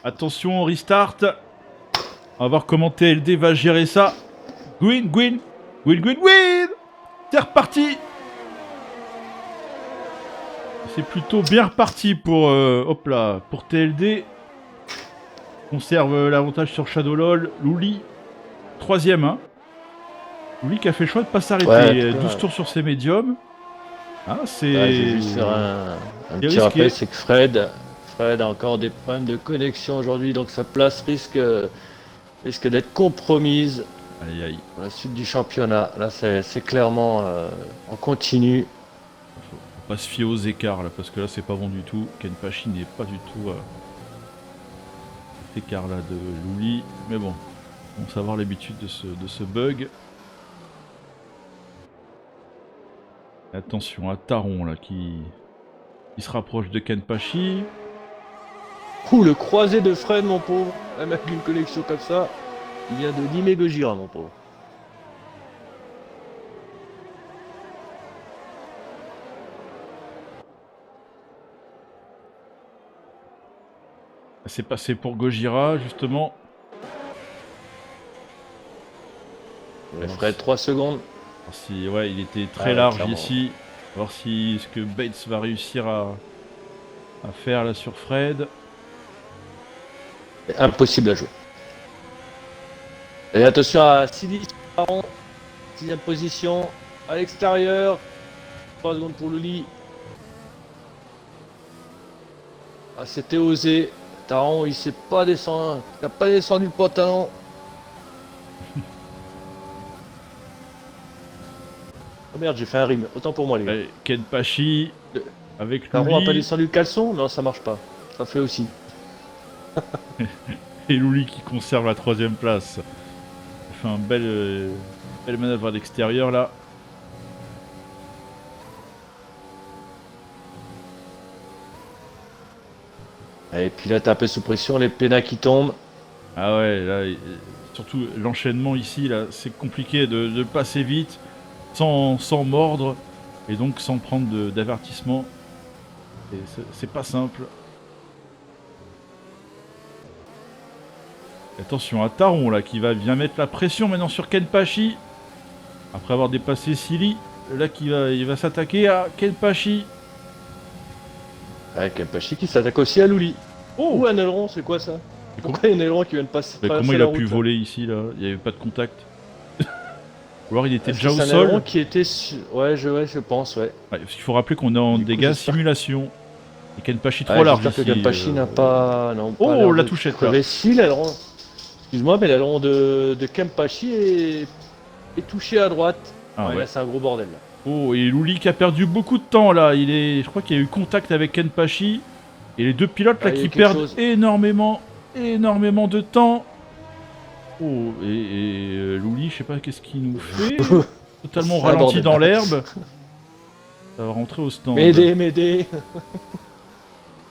Speaker 1: on restart. On va voir comment TLD va gérer ça. Gwyn, Gwyn, Gwyn, Gwyn, Gwyn. C'est reparti. C'est plutôt bien reparti pour, hop là, pour TLD. Conserve l'avantage sur Shadowlol. Louli, 3ème. Hein. Louli qui a fait le choix de ne pas s'arrêter.
Speaker 2: Ouais,
Speaker 1: 12 tours sur ses médiums. Ah, c'est...
Speaker 2: Ouais, je vais juste faire un petit rappel, c'est que Fred a encore des problèmes de connexion aujourd'hui, donc sa place risque d'être compromise
Speaker 1: Aïe, aïe.
Speaker 2: pour la suite du championnat. Là, c'est clairement en continu.
Speaker 1: Faut pas se fier aux écarts, là, parce que là, c'est pas bon du tout. Kenpachi n'est pas du tout... cet écart-là de Louli. Mais bon, on va avoir l'habitude de ce bug. Attention à Taron là qui se rapproche de Kenpachi.
Speaker 2: Ouh, le croisé de Fred, mon pauvre. Même avec une connexion comme ça, il vient de limer Gojira, mon pauvre.
Speaker 1: C'est passé pour Gojira justement.
Speaker 2: Ouais, Fred, 3 secondes.
Speaker 1: Si, ouais, il était très large
Speaker 2: clairement.
Speaker 1: ici. Voir si ce que Bates va réussir à faire là sur Fred.
Speaker 2: C'est impossible à jouer. Et attention à Sidi, 6ème position, à l'extérieur. 3 secondes pour Luli. Ah, c'était osé. Taron, il n'a pas descendu le pantalon. Oh merde, j'ai fait un rime. Autant pour moi, les gars.
Speaker 1: Ouais, Kenpachi avec
Speaker 2: Taron n'a pas
Speaker 1: Louli.
Speaker 2: descendu le caleçon? Non, ça marche pas. Ça fait aussi.
Speaker 1: Et Louli qui conserve la 3ème place. Il fait un belle manœuvre à l'extérieur là.
Speaker 2: Et puis là, t'es un peu sous pression, les pénats qui tombent.
Speaker 1: Ah ouais, là, surtout l'enchaînement ici, là, c'est compliqué de passer vite, sans mordre, et donc sans prendre d'avertissement. C'est pas simple. Attention à Taron, là, qui vient mettre la pression maintenant sur Kenpachi. Après avoir dépassé Silly, là, il va s'attaquer à Kenpachi.
Speaker 2: Avec Kenpachi qui s'attaque aussi à Luli.
Speaker 1: Oh,
Speaker 2: Ou un aileron, c'est quoi ça? Pourquoi il y a un aileron qui vient de passer?
Speaker 1: mais comment il a pu voler ici, là? Il n'y avait pas de contact. Ou alors il était déjà au sol.
Speaker 2: Un qui était ouais, je pense, ouais.
Speaker 1: Ouais, parce qu'il faut rappeler qu'on est en dégâts simulation. Et Kenpachi trop
Speaker 2: Ouais,
Speaker 1: large
Speaker 2: j'espère
Speaker 1: ici.
Speaker 2: que Kenpachi n'a pas... Non, pas
Speaker 1: Oh, la touchette là.
Speaker 2: Si, l'aileron. Excuse-moi, mais l'aileron de Kenpachi est touché à droite.
Speaker 1: Ah ouais.
Speaker 2: Là, c'est un gros bordel là.
Speaker 1: Oh, et Louli qui a perdu beaucoup de temps là. Je crois qu'il y a eu contact avec Kenpachi. Et les deux pilotes là qui perdent énormément de temps. Oh, et Louli, je sais pas qu'est-ce qu'il nous fait. Totalement ralenti dans l'herbe. Ça va rentrer au stand.
Speaker 2: M'aider.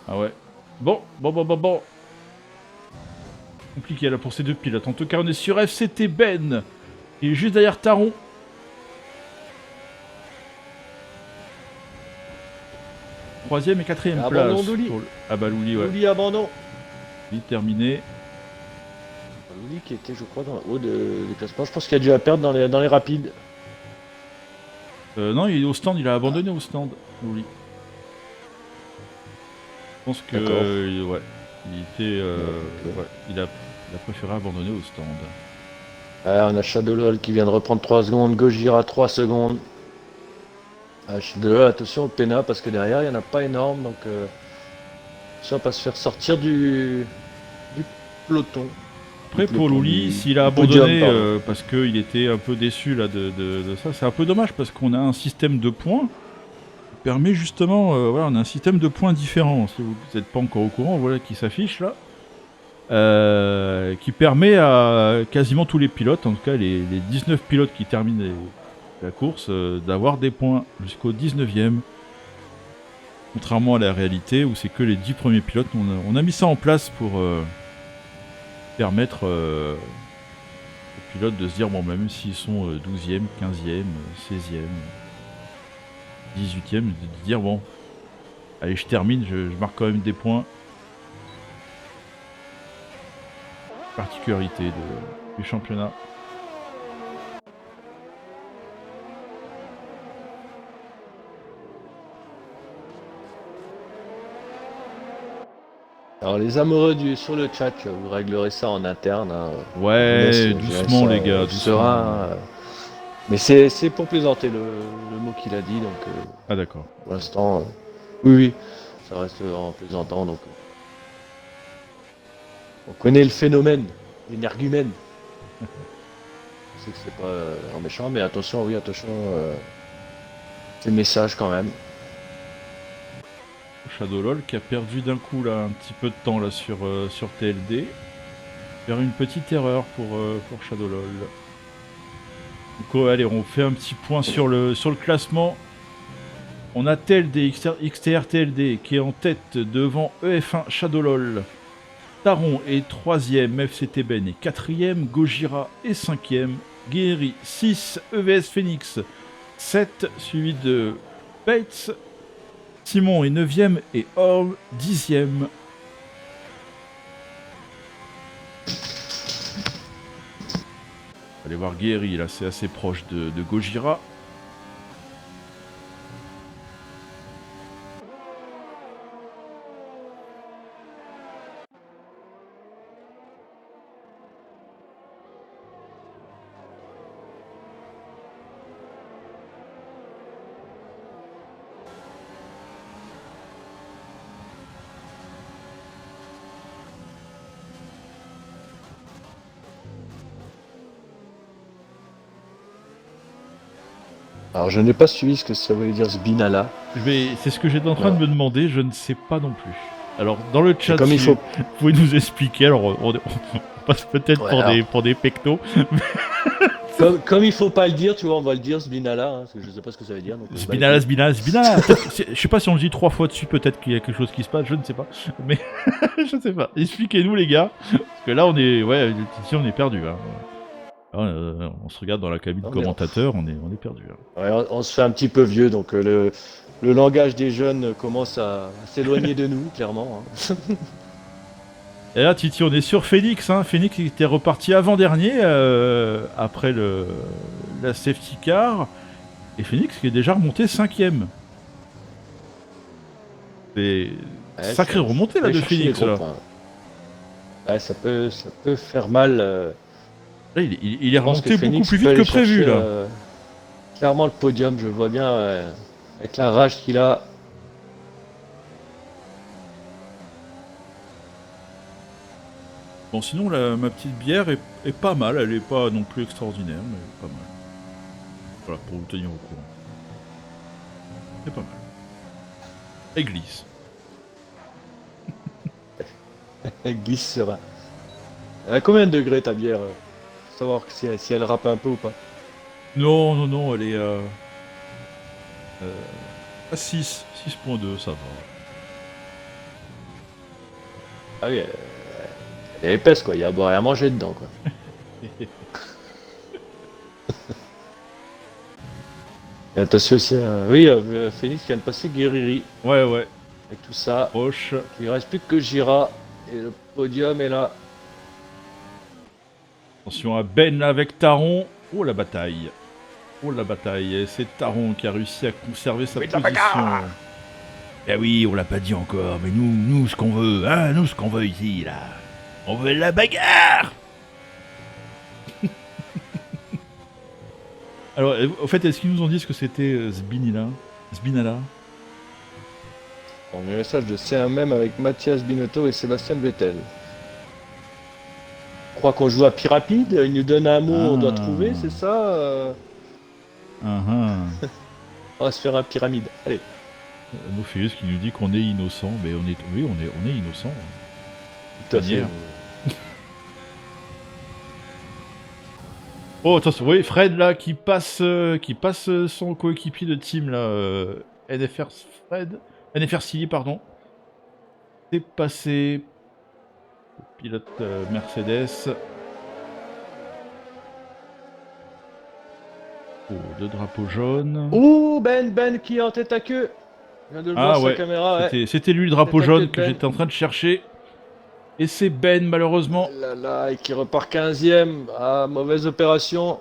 Speaker 1: Ah ouais. Bon. Compliqué là pour ces deux pilotes. En tout cas, on est sur FCT Ben. Il est juste derrière Taron. Troisième et quatrième place. Ah bah Louli, ouais.
Speaker 2: Louli abandon.
Speaker 1: Louli terminé.
Speaker 2: Louli qui était, je crois, dans le haut du classement. Je pense qu'il a dû la perdre dans les rapides.
Speaker 1: Non, il est au stand, il a abandonné au stand, Louli. Je pense que ouais, il était, ouais, il a préféré abandonner au stand.
Speaker 2: On a Shadowlol qui vient de reprendre 3 secondes, Gojira 3 secondes. Shadowlol, attention au Pena parce que derrière il n'y en a pas énorme, donc ça va pas se faire sortir du peloton.
Speaker 1: Après pour Louli, s'il a abandonné parce qu'il était un peu déçu là de ça, c'est un peu dommage parce qu'on a un système de points qui permet justement, voilà, on a un système de points différent. Si vous n'êtes pas encore au courant, voilà qui s'affiche là, qui permet à quasiment tous les pilotes, en tout cas les 19 pilotes qui terminent la course, d'avoir des points jusqu'au 19e. Contrairement à la réalité où c'est que les 10 premiers pilotes, on a mis ça en place pour permettre aux pilotes de se dire, bon, même s'ils sont 12e, 15e, 16e, 18e, de dire, bon, allez, je termine, je marque quand même des points. Particularité du championnat.
Speaker 2: Alors les amoureux sur le chat, vous réglerez ça en interne. Hein.
Speaker 1: Ouais,
Speaker 2: Je
Speaker 1: doucement
Speaker 2: laisse,
Speaker 1: les gars,
Speaker 2: je
Speaker 1: doucement.
Speaker 2: serai, mais c'est pour plaisanter le mot qu'il a dit, donc
Speaker 1: Ah d'accord.
Speaker 2: pour l'instant, oui, ça reste en plaisantant, donc on connaît le phénomène, l'énergumène. Je sais que c'est pas en méchant, mais attention, oui, attention, c'est le message quand même.
Speaker 1: Shadowlol qui a perdu d'un coup là un petit peu de temps là sur TLD. Faire une petite erreur pour Shadowlol. Donc allez, on fait un petit point sur le classement. On a TLD, XTR TLD qui est en tête devant EF1 Shadowlol. Taron est 3ème, FCT Ben est 4ème, Gojira est 5ème, Guéry 6, EVS Phoenix 7, suivi de Bates. Simon est 9ème et Orb 10ème. Allez voir Guéry, là c'est assez proche de Gojira.
Speaker 2: Alors je n'ai pas suivi ce que ça voulait dire Sbinala.
Speaker 1: C'est ce que j'étais en train de me demander, je ne sais pas non plus. Alors dans le chat,
Speaker 2: comme
Speaker 1: si
Speaker 2: il faut...
Speaker 1: vous pouvez nous expliquer, alors on passe peut-être pour des pectos.
Speaker 2: Comme il faut pas le dire, tu vois, on va le dire Sbinala, hein, parce que je sais pas ce que ça veut dire.
Speaker 1: Sbinala. Je sais pas si on le dit 3 fois dessus, peut-être qu'il y a quelque chose qui se passe, je ne sais pas. Mais je sais pas. Expliquez-nous les gars, parce que là on est, ici on est perdu. Hein. On se regarde dans la cabine commentateur, on est perdu. Hein.
Speaker 2: Ouais, on se fait un petit peu vieux, donc le langage des jeunes commence à s'éloigner de nous, clairement. Hein.
Speaker 1: Et là, Titi, on est sur Phoenix. Hein. Phoenix était reparti avant-dernier, après la safety car. Et Phoenix qui est déjà remonté 5ème. C'est sacré remontée là de Phoenix. Là.
Speaker 2: Ouais, ça peut faire mal.
Speaker 1: Là, il est remonté beaucoup plus vite que prévu. Là.
Speaker 2: Clairement, le podium, je le vois bien, avec la rage qu'il a.
Speaker 1: Bon, sinon, ma petite bière est pas mal. Elle est pas non plus extraordinaire, mais pas mal. Voilà, pour vous tenir au courant. C'est pas mal. Elle glisse.
Speaker 2: Elle glisse serein. Elle a combien de degrés ta bière pour savoir si elle rappe un peu ou pas.
Speaker 1: Non, elle est à 6. 6.2, ça va.
Speaker 2: Ah oui, elle est épaisse quoi, il y a à boire et à manger dedans quoi. Et attention aussi, oui, Phoenix vient de passer Guerriri.
Speaker 1: Ouais.
Speaker 2: Avec tout ça,
Speaker 1: proche.
Speaker 2: Il reste plus que Gira et le podium est là.
Speaker 1: Attention à Ben avec Taron. Oh la bataille. Et c'est Taron qui a réussi à conserver sa position. Eh oui, on l'a pas dit encore, mais nous ce qu'on veut, hein, nous ce qu'on veut ici là. On veut la bagarre. Alors, au fait, est-ce qu'ils nous ont dit ce que c'était Sbinala?
Speaker 2: On a un message de C1 même avec Mathias Binotto et Sébastien Vettel. Je crois qu'on joue à Pirapide, il nous donne un mot, on doit trouver, c'est ça On va se faire un pyramide, allez.
Speaker 1: Morpheus qui nous dit qu'on est innocent, mais on est innocent.
Speaker 2: Tout à fait.
Speaker 1: Oh attention, oui, Fred là qui passe son coéquipier de team là, NFR Silly, pardon. C'est passé. Le pilote Mercedes. Oh, 2 drapeaux jaunes.
Speaker 2: Ouh, Ben qui est en tête à queue. Je viens de le voir sur la caméra.
Speaker 1: C'était lui le drapeau jaune que j'étais en train de chercher. Et c'est Ben malheureusement.
Speaker 2: Et qui repart 15ème. Ah, mauvaise opération.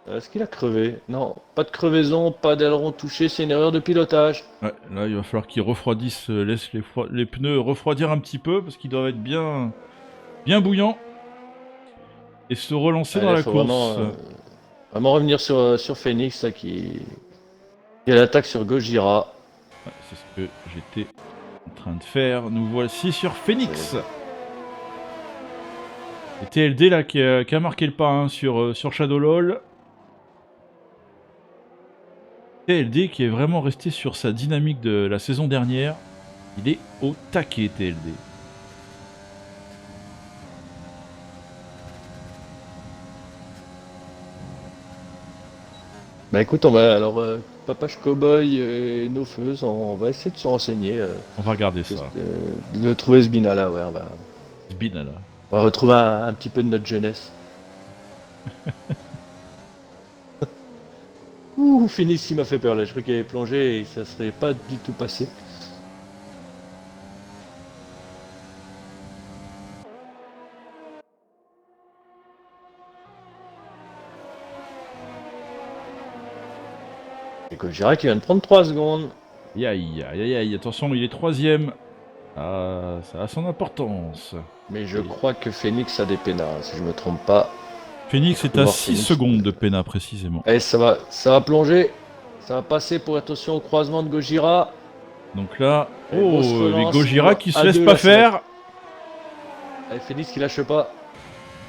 Speaker 2: Est-ce qu'il a crevé? Non, pas de crevaison, pas d'aileron touché, c'est une erreur de pilotage.
Speaker 1: Ouais, là, il va falloir qu'il refroidisse, laisse les pneus refroidir un petit peu, parce qu'ils doivent être bien bouillants, et se relancer dans
Speaker 2: Il
Speaker 1: la
Speaker 2: faut vraiment,
Speaker 1: course.
Speaker 2: vraiment revenir sur Phoenix là, qui a l'attaque sur Gojira.
Speaker 1: Ouais, c'est ce que j'étais en train de faire. Nous voici sur Phoenix. Et TLD là qui a marqué le pas hein, sur Shadow LOL. TLD qui est vraiment resté sur sa dynamique de la saison dernière. Il est au taquet TLD.
Speaker 2: Bah écoute, on va alors Papache Cowboy et nos feux, on va essayer de se renseigner,
Speaker 1: On va regarder ça.
Speaker 2: de trouver ce bina là, ouais,
Speaker 1: Bin là.
Speaker 2: on va retrouver un petit peu de notre jeunesse. Ouh, Phoenix qui m'a fait peur là, je croyais qu'il avait plongé et ça serait pas du tout passé. Et Gojira qui vient de prendre 3 secondes.
Speaker 1: Aïe, attention, il est troisième. Ah, ça a son importance.
Speaker 2: Mais je crois que Phoenix a des pénards, si je me trompe pas.
Speaker 1: Phoenix est à 6
Speaker 2: Phoenix.
Speaker 1: secondes de Pena précisément.
Speaker 2: Et ça va plonger. Ça va passer pour attention au croisement de Gojira.
Speaker 1: Donc là,
Speaker 2: Allez, grosse
Speaker 1: les
Speaker 2: relance.
Speaker 1: Gojira qui se
Speaker 2: À
Speaker 1: laissent
Speaker 2: deux,
Speaker 1: pas
Speaker 2: là, ça va
Speaker 1: faire.
Speaker 2: Allez, Phoenix qui lâche pas.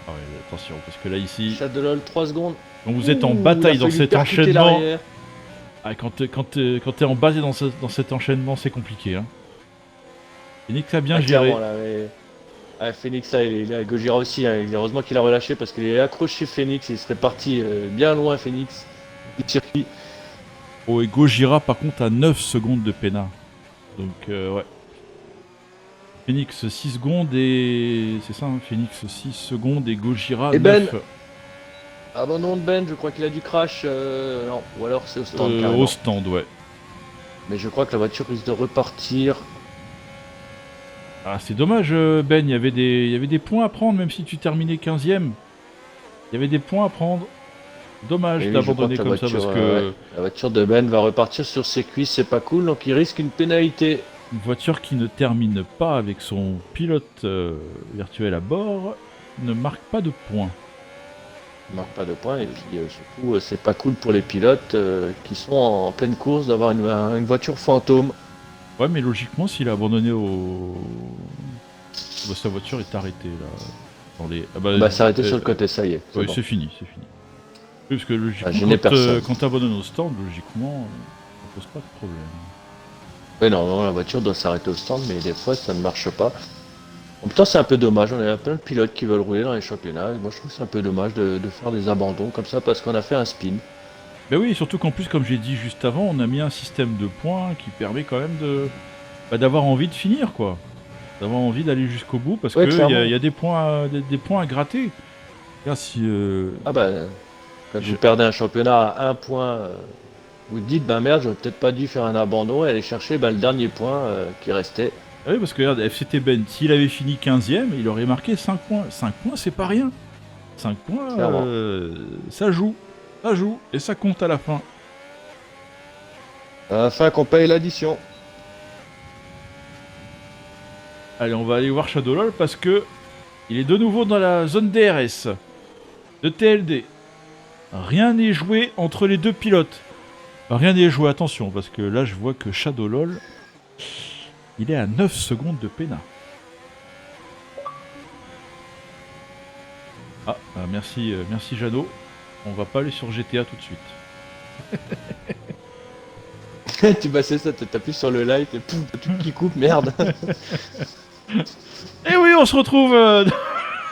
Speaker 1: Ah ouais, attention, parce que là ici,
Speaker 2: Chat de LOL, 3 secondes.
Speaker 1: quand vous êtes en
Speaker 2: Ouh,
Speaker 1: bataille
Speaker 2: il a
Speaker 1: dans
Speaker 2: failli
Speaker 1: cet
Speaker 2: percuter
Speaker 1: enchaînement,
Speaker 2: l'arrière.
Speaker 1: quand t'es en bataille dans cet enchaînement, c'est compliqué. Hein. Phoenix a bien
Speaker 2: Ah,
Speaker 1: géré.
Speaker 2: clairement, là, mais... Ah, Phoenix, là, il est Gojira aussi. Hein. Heureusement qu'il a relâché parce qu'il est accroché Phoenix. Il serait parti bien loin, Phoenix, du circuit.
Speaker 1: Oh, et Gojira par contre à 9 secondes de Pena. Donc ouais. Phoenix 6 secondes et... C'est ça, hein, Phoenix 6 secondes et Gojira
Speaker 2: Et
Speaker 1: 9.
Speaker 2: Ben, abandon de Ben, je crois qu'il a dû crash. Non, ou alors c'est au stand carrément.
Speaker 1: Au stand, ouais.
Speaker 2: Mais je crois que la voiture risque de repartir.
Speaker 1: Ah, c'est dommage, Ben, il y avait des points à prendre, même si tu terminais 15ème. Il y avait des points à prendre. Dommage
Speaker 2: Et oui,
Speaker 1: d'abandonner
Speaker 2: je crois
Speaker 1: comme
Speaker 2: que
Speaker 1: ça, parce que
Speaker 2: la voiture de Ben va repartir sur ses cuisses, c'est pas cool, donc il risque une pénalité.
Speaker 1: une voiture qui ne termine pas avec son pilote virtuel à bord ne marque pas de points.
Speaker 2: Il marque pas de points, et puis surtout, c'est pas cool pour les pilotes qui sont en pleine course d'avoir une voiture fantôme.
Speaker 1: Ouais, mais logiquement, s'il a abandonné au... Bah, sa voiture est arrêtée, là. Dans les... Ah
Speaker 2: Bah, s'arrêter sur le côté, ça y est.
Speaker 1: Oui,
Speaker 2: Bon.
Speaker 1: c'est fini, c'est fini. Oui, parce que logiquement,
Speaker 2: gêner personne.
Speaker 1: quand t'abandonnes au stand, logiquement, ça pose pas de problème.
Speaker 2: Oui, non, la voiture doit s'arrêter au stand, mais des fois, ça ne marche pas. En même temps, c'est un peu dommage. On a plein de pilotes qui veulent rouler dans les championnats. Et moi, je trouve que c'est un peu dommage de faire des abandons comme ça parce qu'on a fait un spin.
Speaker 1: Ben oui, surtout qu'en plus, comme j'ai dit juste avant, on a mis un système de points qui permet quand même d'avoir envie de finir, quoi. D'avoir envie d'aller jusqu'au bout, parce
Speaker 2: Ouais,
Speaker 1: qu'il
Speaker 2: clairement.
Speaker 1: y a des points, des points à gratter. Là, si,
Speaker 2: Ah bah, quand vous perdez un championnat à 1 point, vous dites, bah merde, j'aurais peut-être pas dû faire un abandon et aller chercher le dernier point qui restait.
Speaker 1: Ah oui, parce que regarde, FCT Ben, s'il avait fini 15ème, il aurait marqué 5 points. 5 points, c'est pas rien. 5 points,
Speaker 2: Clairement.
Speaker 1: ça joue. Ça joue, et ça compte à la fin.
Speaker 2: À la fin, qu'on paye l'addition.
Speaker 1: Allez, on va aller voir Shadowlol parce que il est de nouveau dans la zone DRS de TLD. Rien n'est joué entre les deux pilotes. Rien n'est joué, attention, parce que là je vois que Shadowlol, il est à 9 secondes de Pena. Ah, merci Jano. On va pas aller sur GTA tout de suite.
Speaker 2: Tu passais ça, t'appuies sur le like et pouf, tout qui coupe, merde.
Speaker 1: Et oui, on se retrouve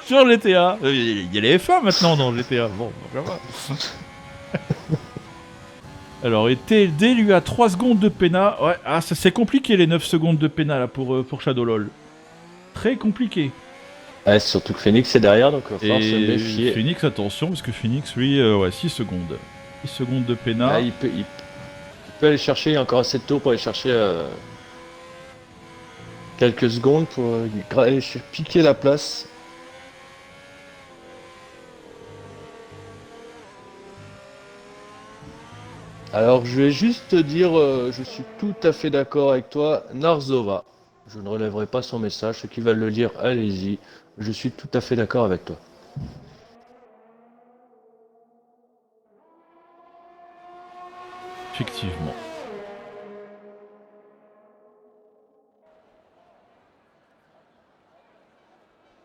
Speaker 1: sur GTA. Il y a les F1 maintenant dans GTA. Bon, ça va. Alors, et TLD lui a 3 secondes de Pena. Ouais, ah, ça c'est compliqué les 9 secondes de Pena là pour Shadowlol. Très compliqué.
Speaker 2: Ouais, surtout que Phoenix est derrière, donc il va falloir se
Speaker 1: Et
Speaker 2: méfier.
Speaker 1: Phoenix, attention, parce que Phoenix, lui, ouais, 6 secondes. 6 secondes de Pena.
Speaker 2: Ah, il peut aller chercher, il y a encore assez de tours pour aller chercher quelques secondes pour aller piquer la place. Alors, je vais juste te dire, je suis tout à fait d'accord avec toi, Narzova. Je ne relèverai pas son message. Ceux qui veulent le lire, allez-y. Je suis tout à fait d'accord avec toi.
Speaker 1: Effectivement.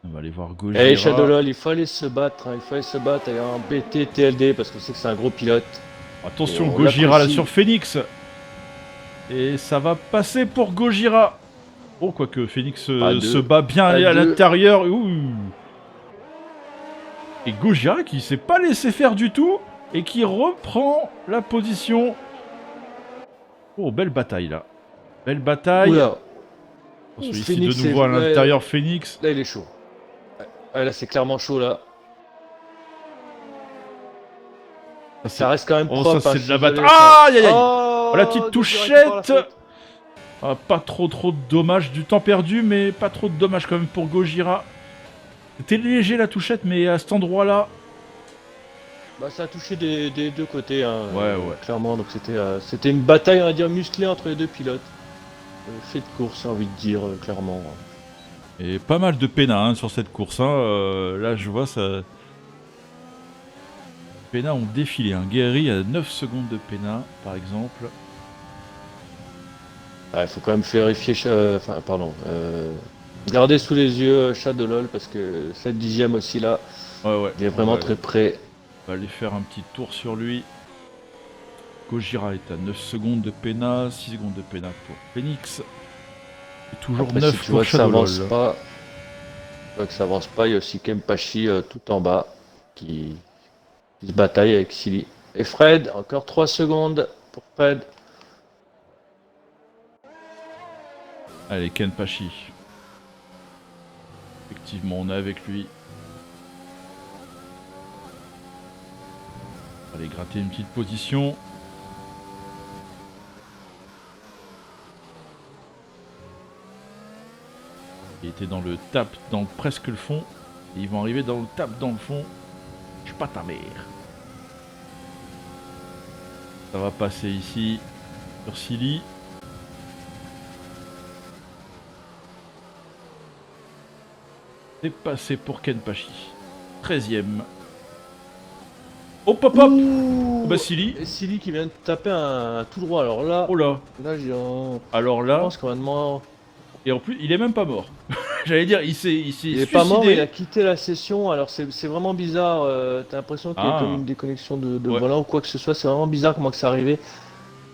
Speaker 1: On va aller voir
Speaker 2: Eh,
Speaker 1: Gojira.
Speaker 2: Shadowlol, il faut aller se battre. Hein, il faut aller se battre et en BT, TLD, parce que c'est que c'est un gros pilote. Et
Speaker 1: Attention,
Speaker 2: on
Speaker 1: Gojira là
Speaker 2: l'apprécie.
Speaker 1: sur Phoenix. Et ça va passer pour Gojira. Oh, quoique Phoenix
Speaker 2: À
Speaker 1: se
Speaker 2: deux.
Speaker 1: bat bien
Speaker 2: À
Speaker 1: à
Speaker 2: deux.
Speaker 1: l'intérieur. Ouh. Et Gojira qui s'est pas laissé faire du tout et qui reprend la position. Oh, belle bataille là. Belle bataille.
Speaker 2: Oula.
Speaker 1: Attention, ici de
Speaker 2: Phoenix,
Speaker 1: nouveau à
Speaker 2: là,
Speaker 1: l'intérieur Phoenix.
Speaker 2: là, il est chaud. Ouais, là, c'est clairement chaud, là.
Speaker 1: Ça,
Speaker 2: Ça reste quand même
Speaker 1: oh, ça
Speaker 2: propre, hein,
Speaker 1: c'est
Speaker 2: je
Speaker 1: de
Speaker 2: suis
Speaker 1: la bataille.
Speaker 2: désolé.
Speaker 1: Aïe aïe aïe. Oh, la
Speaker 2: Oh,
Speaker 1: petite
Speaker 2: Gojira qui part à la
Speaker 1: touchette.
Speaker 2: faute.
Speaker 1: Ah, pas trop de dommages, du temps perdu, mais pas trop de dommages quand même pour Gojira. C'était léger la touchette, mais à cet endroit-là.
Speaker 2: Bah, ça a touché des deux côtés, hein,
Speaker 1: Ouais, ouais.
Speaker 2: clairement. Donc c'était une bataille, on va dire, musclée entre les deux pilotes. Fait de course, j'ai envie de dire, clairement.
Speaker 1: Et pas mal de pénas hein, sur cette course. Hein. Là, je vois ça. Pénas ont défilé. Hein. Guerry a 9 secondes de pénas, par exemple.
Speaker 2: Il faut quand même vérifier, enfin, pardon, garder sous les yeux Shadowlol parce que cette dixième aussi là,
Speaker 1: Ouais, ouais.
Speaker 2: il est vraiment très près.
Speaker 1: On va aller faire un petit tour sur lui. Gojira est à 9 secondes de pénas, 6 secondes de pénas pour Phoenix. Et toujours
Speaker 2: Après,
Speaker 1: 9
Speaker 2: si tu
Speaker 1: pour
Speaker 2: vois que ça avance
Speaker 1: Shadowlol.
Speaker 2: pas, il y a aussi Kempachi tout en bas qui se bataille avec Silly. Et Fred, encore 3 secondes pour Fred.
Speaker 1: Allez, Ken Pachi. Effectivement, on est avec lui. On va aller gratter une petite position. Il était dans le tap, dans presque le fond. Et ils vont arriver dans le tap dans le fond. Je suis pas ta mère. Ça va passer ici sur Silly. C'est passé pour Ken Pachi. 13ème. Hop hop hop. Oh bah Silly.
Speaker 2: Et Silly qui vient de taper un tout droit. Alors là,
Speaker 1: Oh là. Alors
Speaker 2: je
Speaker 1: là.
Speaker 2: pense quand même.
Speaker 1: Et en plus, il est même pas mort. J'allais dire, il s'est
Speaker 2: Il est
Speaker 1: suicidé.
Speaker 2: pas mort, mais il a quitté la session. Alors c'est vraiment bizarre. T'as l'impression qu'il y a comme
Speaker 1: Ah.
Speaker 2: une déconnexion de
Speaker 1: Ouais.
Speaker 2: volant ou quoi que ce soit. C'est vraiment bizarre comment que c'est arrivé.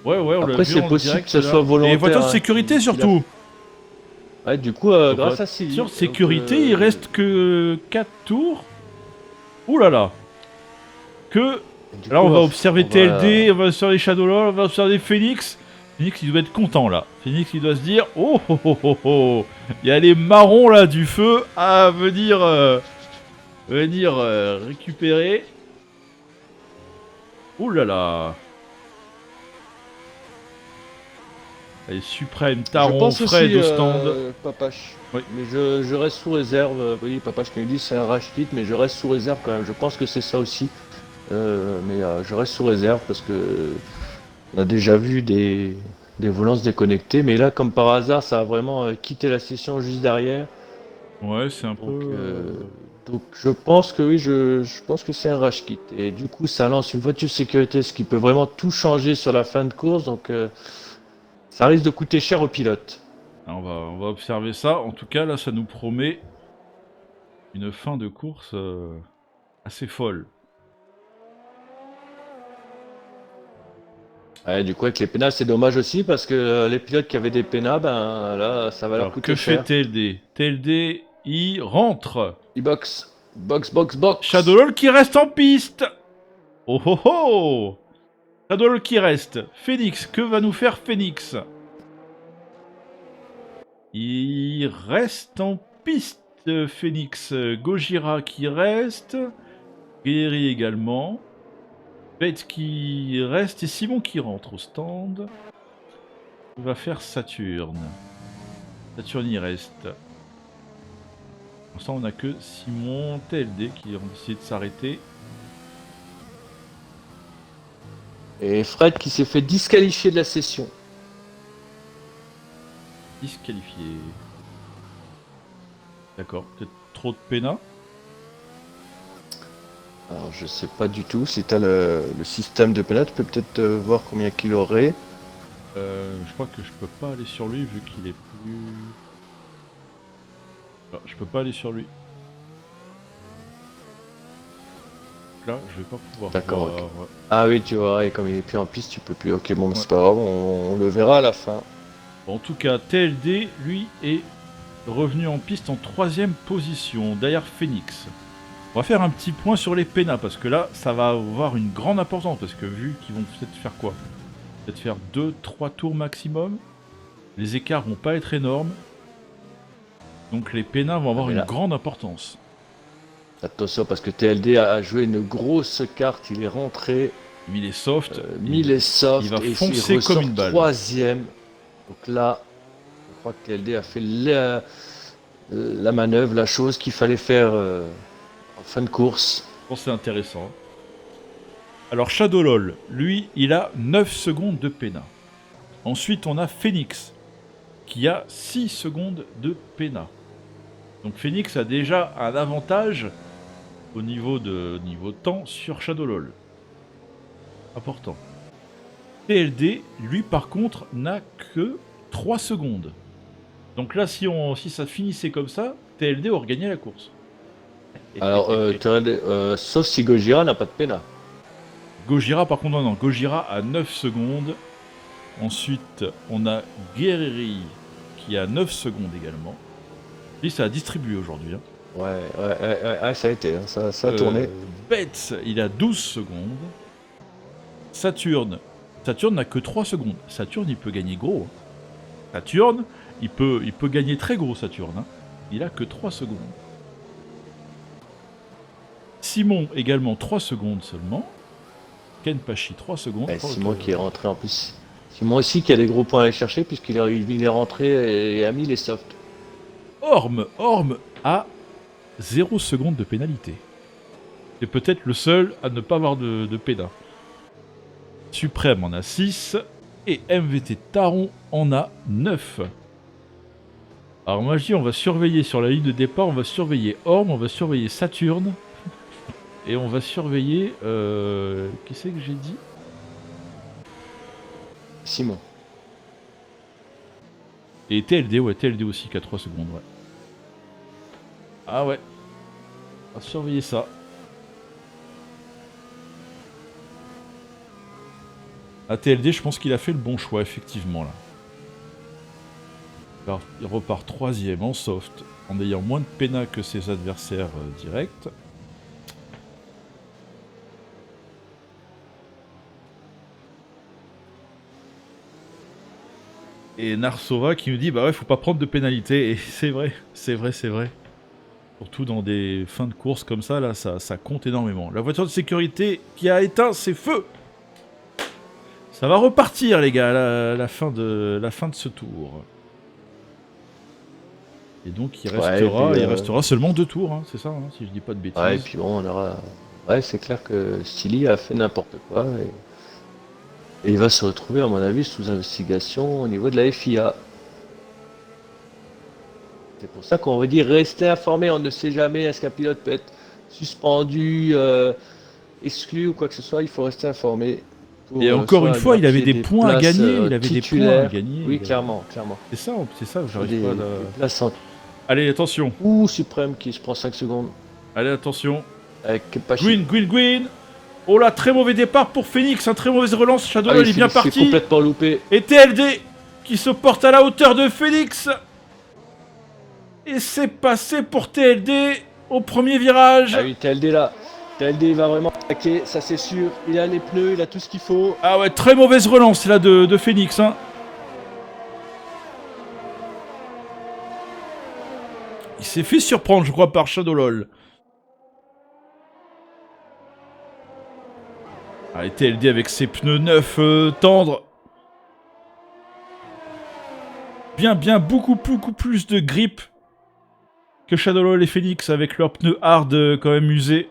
Speaker 1: Ouais, ouais, on l'a
Speaker 2: Après,
Speaker 1: vu
Speaker 2: c'est
Speaker 1: en
Speaker 2: possible que
Speaker 1: direct
Speaker 2: ce
Speaker 1: là.
Speaker 2: soit
Speaker 1: Et les
Speaker 2: volontaire.
Speaker 1: voitures de
Speaker 2: Hein,
Speaker 1: sécurité surtout.
Speaker 2: Ouais, du coup,
Speaker 1: Donc,
Speaker 2: grâce à Silly.
Speaker 1: sur
Speaker 2: Donc,
Speaker 1: sécurité, il reste que 4 tours. Ouh là là. Que.
Speaker 2: du
Speaker 1: Là,
Speaker 2: coup,
Speaker 1: on va observer
Speaker 2: on va-
Speaker 1: TLD, on va observer Shadowlord, on va observer Phoenix. Phoenix, il doit être content là. Phoenix, il doit se dire oh oh oh oh oh. Il y a les marrons là du feu à venir, récupérer. Ouh là là. Allez, Suprême,
Speaker 2: Je
Speaker 1: Taron,
Speaker 2: pense
Speaker 1: Fred
Speaker 2: aussi,
Speaker 1: au stand.
Speaker 2: Papache.
Speaker 1: Oui.
Speaker 2: Mais je reste sous réserve. Oui, Papache qui me dit c'est un rage kit, mais je reste sous réserve quand même. Je pense que c'est ça aussi. Mais je reste sous réserve parce que on a déjà vu des volants se déconnecter. Mais là, comme par hasard, ça a vraiment quitté la session juste derrière.
Speaker 1: Ouais, c'est un
Speaker 2: Donc,
Speaker 1: peu.
Speaker 2: donc je pense que oui, je pense que c'est un rage kit. Et du coup, ça lance une voiture de sécurité, ce qui peut vraiment tout changer sur la fin de course. Donc, ça risque de coûter cher au pilote.
Speaker 1: On va observer ça. En tout cas, là, ça nous promet une fin de course assez folle.
Speaker 2: Ouais, du coup, avec les pénals, c'est dommage aussi parce que les pilotes qui avaient des pénals, ben là, ça va leur
Speaker 1: Alors, que
Speaker 2: coûter
Speaker 1: fait
Speaker 2: cher.
Speaker 1: TLD? TLD, il rentre.
Speaker 2: E-box, box.
Speaker 1: Shadowlol qui reste en piste. Oh oh oh. Shadowlol qui reste. Phoenix, que va nous faire Phoenix? Il reste en piste, Phoenix. Gojira qui reste. Guerry également. Bête qui reste et Simon qui rentre au stand. On va faire Saturne. Saturne y reste. Pour l'instant, on n'a que Simon, TLD qui ont décidé de s'arrêter.
Speaker 2: Et Fred qui s'est fait disqualifier de la session.
Speaker 1: Disqualifié. D'accord. Peut-être trop de pénat.
Speaker 2: Alors je sais pas du tout, si tu as le système de pénal, tu peux peut-être voir combien qu'il aurait.
Speaker 1: Je crois que je peux pas aller sur lui vu qu'il est plus... Ah, je peux pas aller sur lui. Là, je vais pas pouvoir
Speaker 2: D'accord,
Speaker 1: voir.
Speaker 2: ok. Ah oui, tu vois, et comme il est plus en piste, tu peux plus. Ok, bon,
Speaker 1: Ouais.
Speaker 2: c'est pas grave, on le verra à la fin.
Speaker 1: Bon, en tout cas, TLD, lui, est revenu en piste en 3ème position, derrière Phoenix. On va faire un petit point sur les pénats, parce que là, ça va avoir une grande importance, parce que vu qu'ils vont peut-être faire quoi? Peut-être faire 2-3 tours maximum. Les écarts vont pas être énormes. Donc les pénats vont avoir
Speaker 2: mais
Speaker 1: une
Speaker 2: là-
Speaker 1: grande importance.
Speaker 2: Attention, parce que TLD a joué une grosse carte, il est rentré,
Speaker 1: Il est soft.
Speaker 2: mis les softs,
Speaker 1: il va
Speaker 2: et
Speaker 1: foncer
Speaker 2: il
Speaker 1: comme
Speaker 2: ressort
Speaker 1: une balle.
Speaker 2: 3ème. Donc là, je crois que TLD a fait la manœuvre, la chose qu'il fallait faire en fin de course.
Speaker 1: Je pense que c'est intéressant. Alors Shadowlol, lui, il a 9 secondes de pénat. Ensuite, on a Phoenix, qui a 6 secondes de pénat. Donc Phoenix a déjà un avantage au niveau de temps sur Shadowlol. Important. TLD, lui par contre, n'a que 3 secondes. Donc là, si ça finissait comme ça, TLD aurait gagné la course.
Speaker 2: Alors, sauf si Gojira n'a pas de pénat.
Speaker 1: Gojira, par contre, non. Gojira a 9 secondes. Ensuite, on a Guerreri qui a 9 secondes également. Lui, ça a distribué aujourd'hui. Hein.
Speaker 2: Ouais, ça a été, hein, ça a tourné.
Speaker 1: Betts, il a 12 secondes. Saturne n'a que 3 secondes. Saturne, il peut gagner gros. Hein. Saturne, il peut gagner très gros, Saturne. Hein. Il a que 3 secondes. Simon, également 3 secondes seulement. Kenpachi, 3 secondes.
Speaker 2: Simon qui est rentré en plus. Simon aussi qui a des gros points à aller chercher puisqu'il est rentré et a mis les softs.
Speaker 1: Orm a 0 seconde de pénalité. C'est peut-être le seul à ne pas avoir de pénat. Suprême en a 6 et MVT Taron en a 9. Alors moi je dis on va surveiller sur la ligne de départ, on va surveiller Orm, on va surveiller Saturne et on va surveiller... qui c'est que j'ai dit?
Speaker 2: Simon.
Speaker 1: Et TLD, ouais, TLD aussi qui a 3 secondes, ouais. Ah ouais. On va surveiller ça. À TLD, je pense qu'il a fait le bon choix, effectivement, là. Alors, il repart 3ème en soft, en ayant moins de pénat que ses adversaires directs. Et Narsova qui nous dit, bah ouais, faut pas prendre de pénalité. Et c'est vrai. Surtout dans des fins de course comme ça, là, ça compte énormément. La voiture de sécurité qui a éteint ses feux. Ça va repartir, les gars, la fin de ce tour. Et donc, il restera seulement 2 tours, hein, c'est ça, hein, si je dis pas de bêtises.
Speaker 2: Ouais, et puis bon, on aura... Ouais, c'est clair que Silly a fait n'importe quoi. Et il va se retrouver, à mon avis, sous investigation au niveau de la FIA. C'est pour ça qu'on veut dire rester informé. On ne sait jamais, est-ce qu'un pilote peut être suspendu, exclu ou quoi que ce soit. Il faut rester informé.
Speaker 1: Et encore une fois, il avait des points à gagner.
Speaker 2: Oui, clairement.
Speaker 1: C'est ça, j'arrive pas à...
Speaker 2: Des places en...
Speaker 1: Allez, attention.
Speaker 2: Ouh, Suprême qui se prend 5 secondes.
Speaker 1: Allez, attention.
Speaker 2: Avec Pachi.
Speaker 1: Green. Oh là, très mauvais départ pour Phoenix, très mauvaise relance. Shadow, il est bien parti.
Speaker 2: C'est complètement loupé.
Speaker 1: Et TLD qui se porte à la hauteur de Phoenix. Et c'est passé pour TLD au premier virage.
Speaker 2: Ah oui, TLD là. TLD va vraiment attaquer, ça c'est sûr. Il a les pneus, il a tout ce qu'il faut.
Speaker 1: Ah ouais, très mauvaise relance là de Phoenix. Hein. Il s'est fait surprendre, je crois, par Shadowlol. Allez, TLD avec ses pneus neufs tendres. Bien, beaucoup plus de grip que Shadowlol et Phoenix avec leurs pneus hard quand même usés.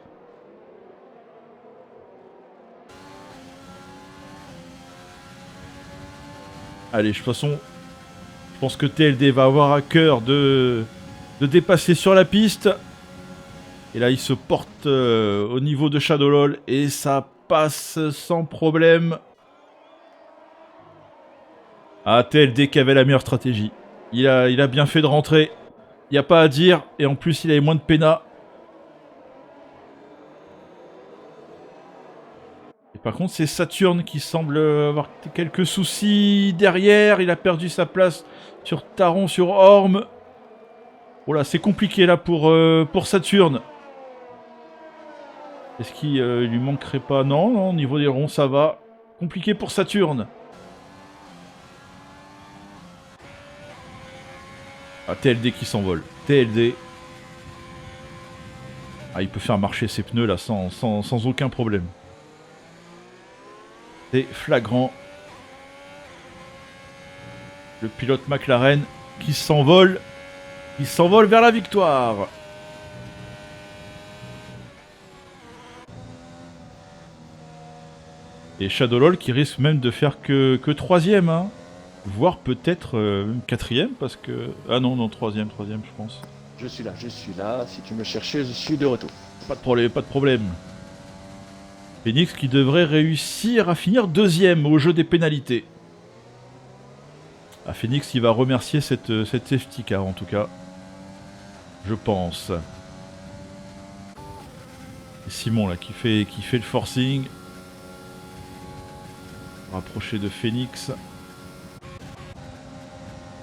Speaker 1: Allez, de toute façon, je pense que TLD va avoir à cœur de dépasser sur la piste. Et là, il se porte au niveau de Shadowlol et ça passe sans problème. Ah, TLD qui avait la meilleure stratégie. Il a bien fait de rentrer. Il n'y a pas à dire. Et en plus, il avait moins de péna. Et par contre, c'est Saturne qui semble avoir quelques soucis derrière. Il a perdu sa place sur Taron, sur Orme. Oh là, c'est compliqué là pour Saturne. Est-ce qu'il lui manquerait pas? Non, non, au niveau des ronds, ça va. Compliqué pour Saturne. Ah, TLD qui s'envole. TLD. Ah, il peut faire marcher ses pneus là sans aucun problème. C'est flagrant. Le pilote McLaren qui s'envole. Il s'envole vers la victoire. Et Shadowlol qui risque même de faire que 3ème, hein. Voire peut-être même 4ème parce que... Ah non, non, 3ème, je pense.
Speaker 2: Je suis là. Si tu me cherchais, je suis de retour.
Speaker 1: Pas de problème. Phoenix qui devrait réussir à finir 2ème au jeu des pénalités. Ah, Phoenix, il va remercier cette safety car en tout cas. Je pense. Et Simon là qui fait le forcing. Rapproché de Phoenix.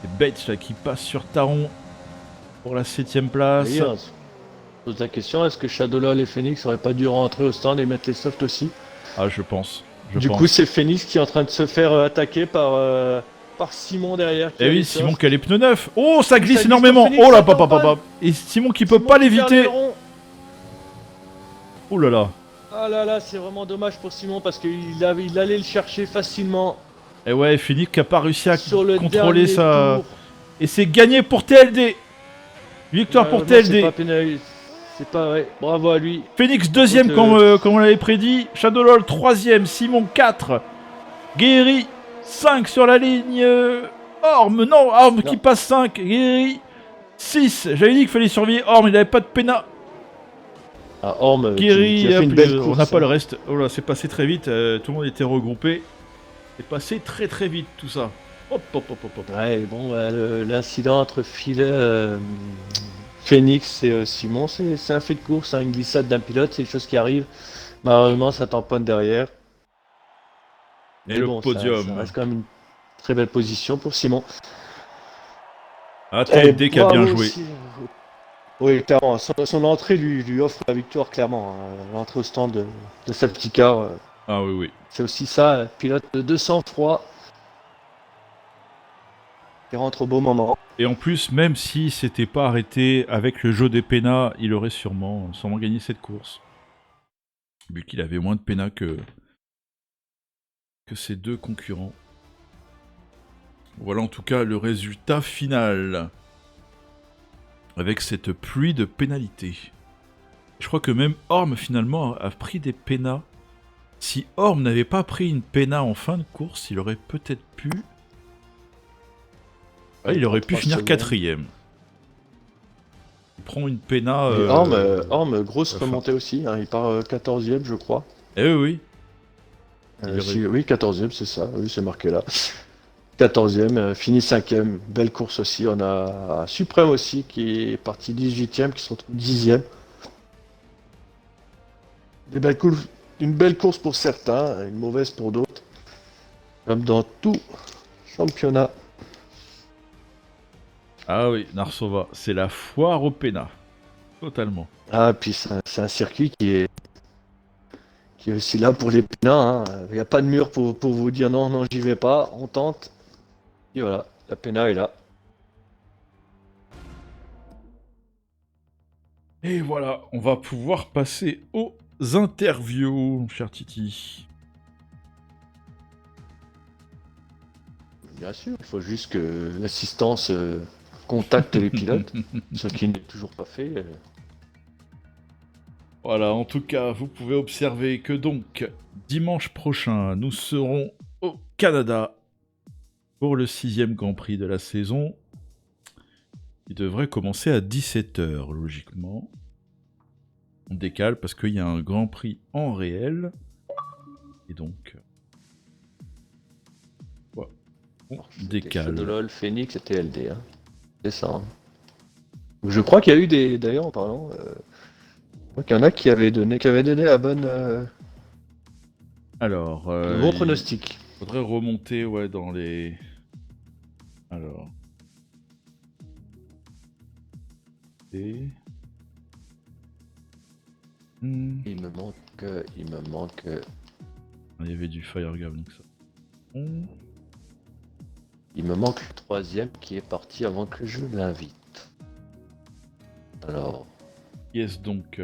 Speaker 1: Et Bates là qui passe sur Taron pour la 7ème place.
Speaker 2: D'ailleurs, pose la question, est-ce que Shadowlol et Phoenix auraient pas dû rentrer au stand et mettre les softs aussi?
Speaker 1: Ah, je pense.
Speaker 2: Du coup, c'est Phoenix qui est en train de se faire attaquer par Simon derrière.
Speaker 1: Eh oui, Simon qui a les pneus neufs. Oh, ça glisse énormément.
Speaker 2: Phoenix,
Speaker 1: Oh là, papa. Et Simon qui peut pas l'éviter. Oh là là.
Speaker 2: Ah là là, c'est vraiment dommage pour Simon parce qu'il allait le chercher facilement.
Speaker 1: Et ouais, Phoenix qui a pas réussi à contrôler
Speaker 2: sa...
Speaker 1: sa... Et c'est gagné pour TLD. Victoire pour TLD.
Speaker 2: C'est pas vrai. Bravo à lui.
Speaker 1: Phoenix 2ème comme on l'avait prédit. Shadowlol 3ème. Simon 4. Guéry 5 sur la ligne. Orme, non, Orme qui passe 5. Guéry 6. J'avais dit qu'il fallait surveiller Orme, il n'avait pas de pénal.
Speaker 2: Ah, Orme
Speaker 1: Guéry,
Speaker 2: qui a fait une belle course.
Speaker 1: On n'a pas le reste. Oh là, c'est passé très vite. Tout le monde était regroupé. C'est passé très très vite tout ça. Hop.
Speaker 2: Ouais, bon, l'incident entre Phoenix et Simon, c'est un fait de course, hein, une glissade d'un pilote, c'est des choses qui arrivent. Malheureusement, ça tamponne derrière.
Speaker 1: Et le
Speaker 2: bon,
Speaker 1: podium.
Speaker 2: ça reste quand même une très belle position pour Simon.
Speaker 1: Ah, TLD qui a bien joué. Aussi.
Speaker 2: Oui, clairement. Son entrée lui offre la victoire, clairement. L'entrée au stand de sa petite car.
Speaker 1: Ah oui.
Speaker 2: C'est aussi ça, pilote de 203. Il rentre au beau moment.
Speaker 1: Et en plus, même si c'était pas arrêté avec le jeu des pénas, il aurait sûrement gagné cette course. Vu qu'il avait moins de pénas que ses deux concurrents. Voilà en tout cas le résultat final. Avec cette pluie de pénalités. Je crois que même Orme finalement a pris des pénas. Si Orme n'avait pas pris une péna en fin de course, il aurait peut-être pu... Ah, il aurait pu finir 4ème. Il prend une péna...
Speaker 2: Orme, grosse remontée aussi, hein, il part 14ème je crois.
Speaker 1: Eh oui.
Speaker 2: Oui, 14ème, c'est ça, oui, c'est marqué là. 14ème, fini 5ème, belle course aussi. On a Suprême aussi qui est parti 18ème, qui se retrouve 10ème. Une belle course pour certains, une mauvaise pour d'autres. Comme dans tout championnat.
Speaker 1: Ah oui, Narsova, c'est la foire au pénat. Totalement.
Speaker 2: Ah, puis c'est un circuit qui est aussi là pour les pénats. Il n'y a pas de mur pour vous dire non, j'y vais pas, on tente. Et voilà, la péna est là.
Speaker 1: Et voilà, on va pouvoir passer aux interviews, cher Titi.
Speaker 2: Bien sûr, il faut juste que l'assistance contacte les pilotes, ce qui n'est toujours pas fait.
Speaker 1: Voilà, en tout cas, vous pouvez observer que donc, dimanche prochain, nous serons au Canada. pour le 6e Grand Prix de la saison. Il devrait commencer à 17h, logiquement. On décale parce qu'il y a un Grand Prix en réel. Et donc... Ouais. On décale.
Speaker 2: Shadowlol, Phoenix et TLD. Hein. C'est ça. Hein. Je crois qu'il y a eu des... D'ailleurs, en parlant... Je crois qu'il y en a qui avaient donné la bonne...
Speaker 1: Alors...
Speaker 2: le bon pronostic.
Speaker 1: Faudrait remonter, ouais, dans les... Alors... Et...
Speaker 2: Il me manque...
Speaker 1: Il y avait du Firegame, donc ça...
Speaker 2: Il me manque le 3e qui est parti avant que je l'invite. Alors...
Speaker 1: Yes, donc...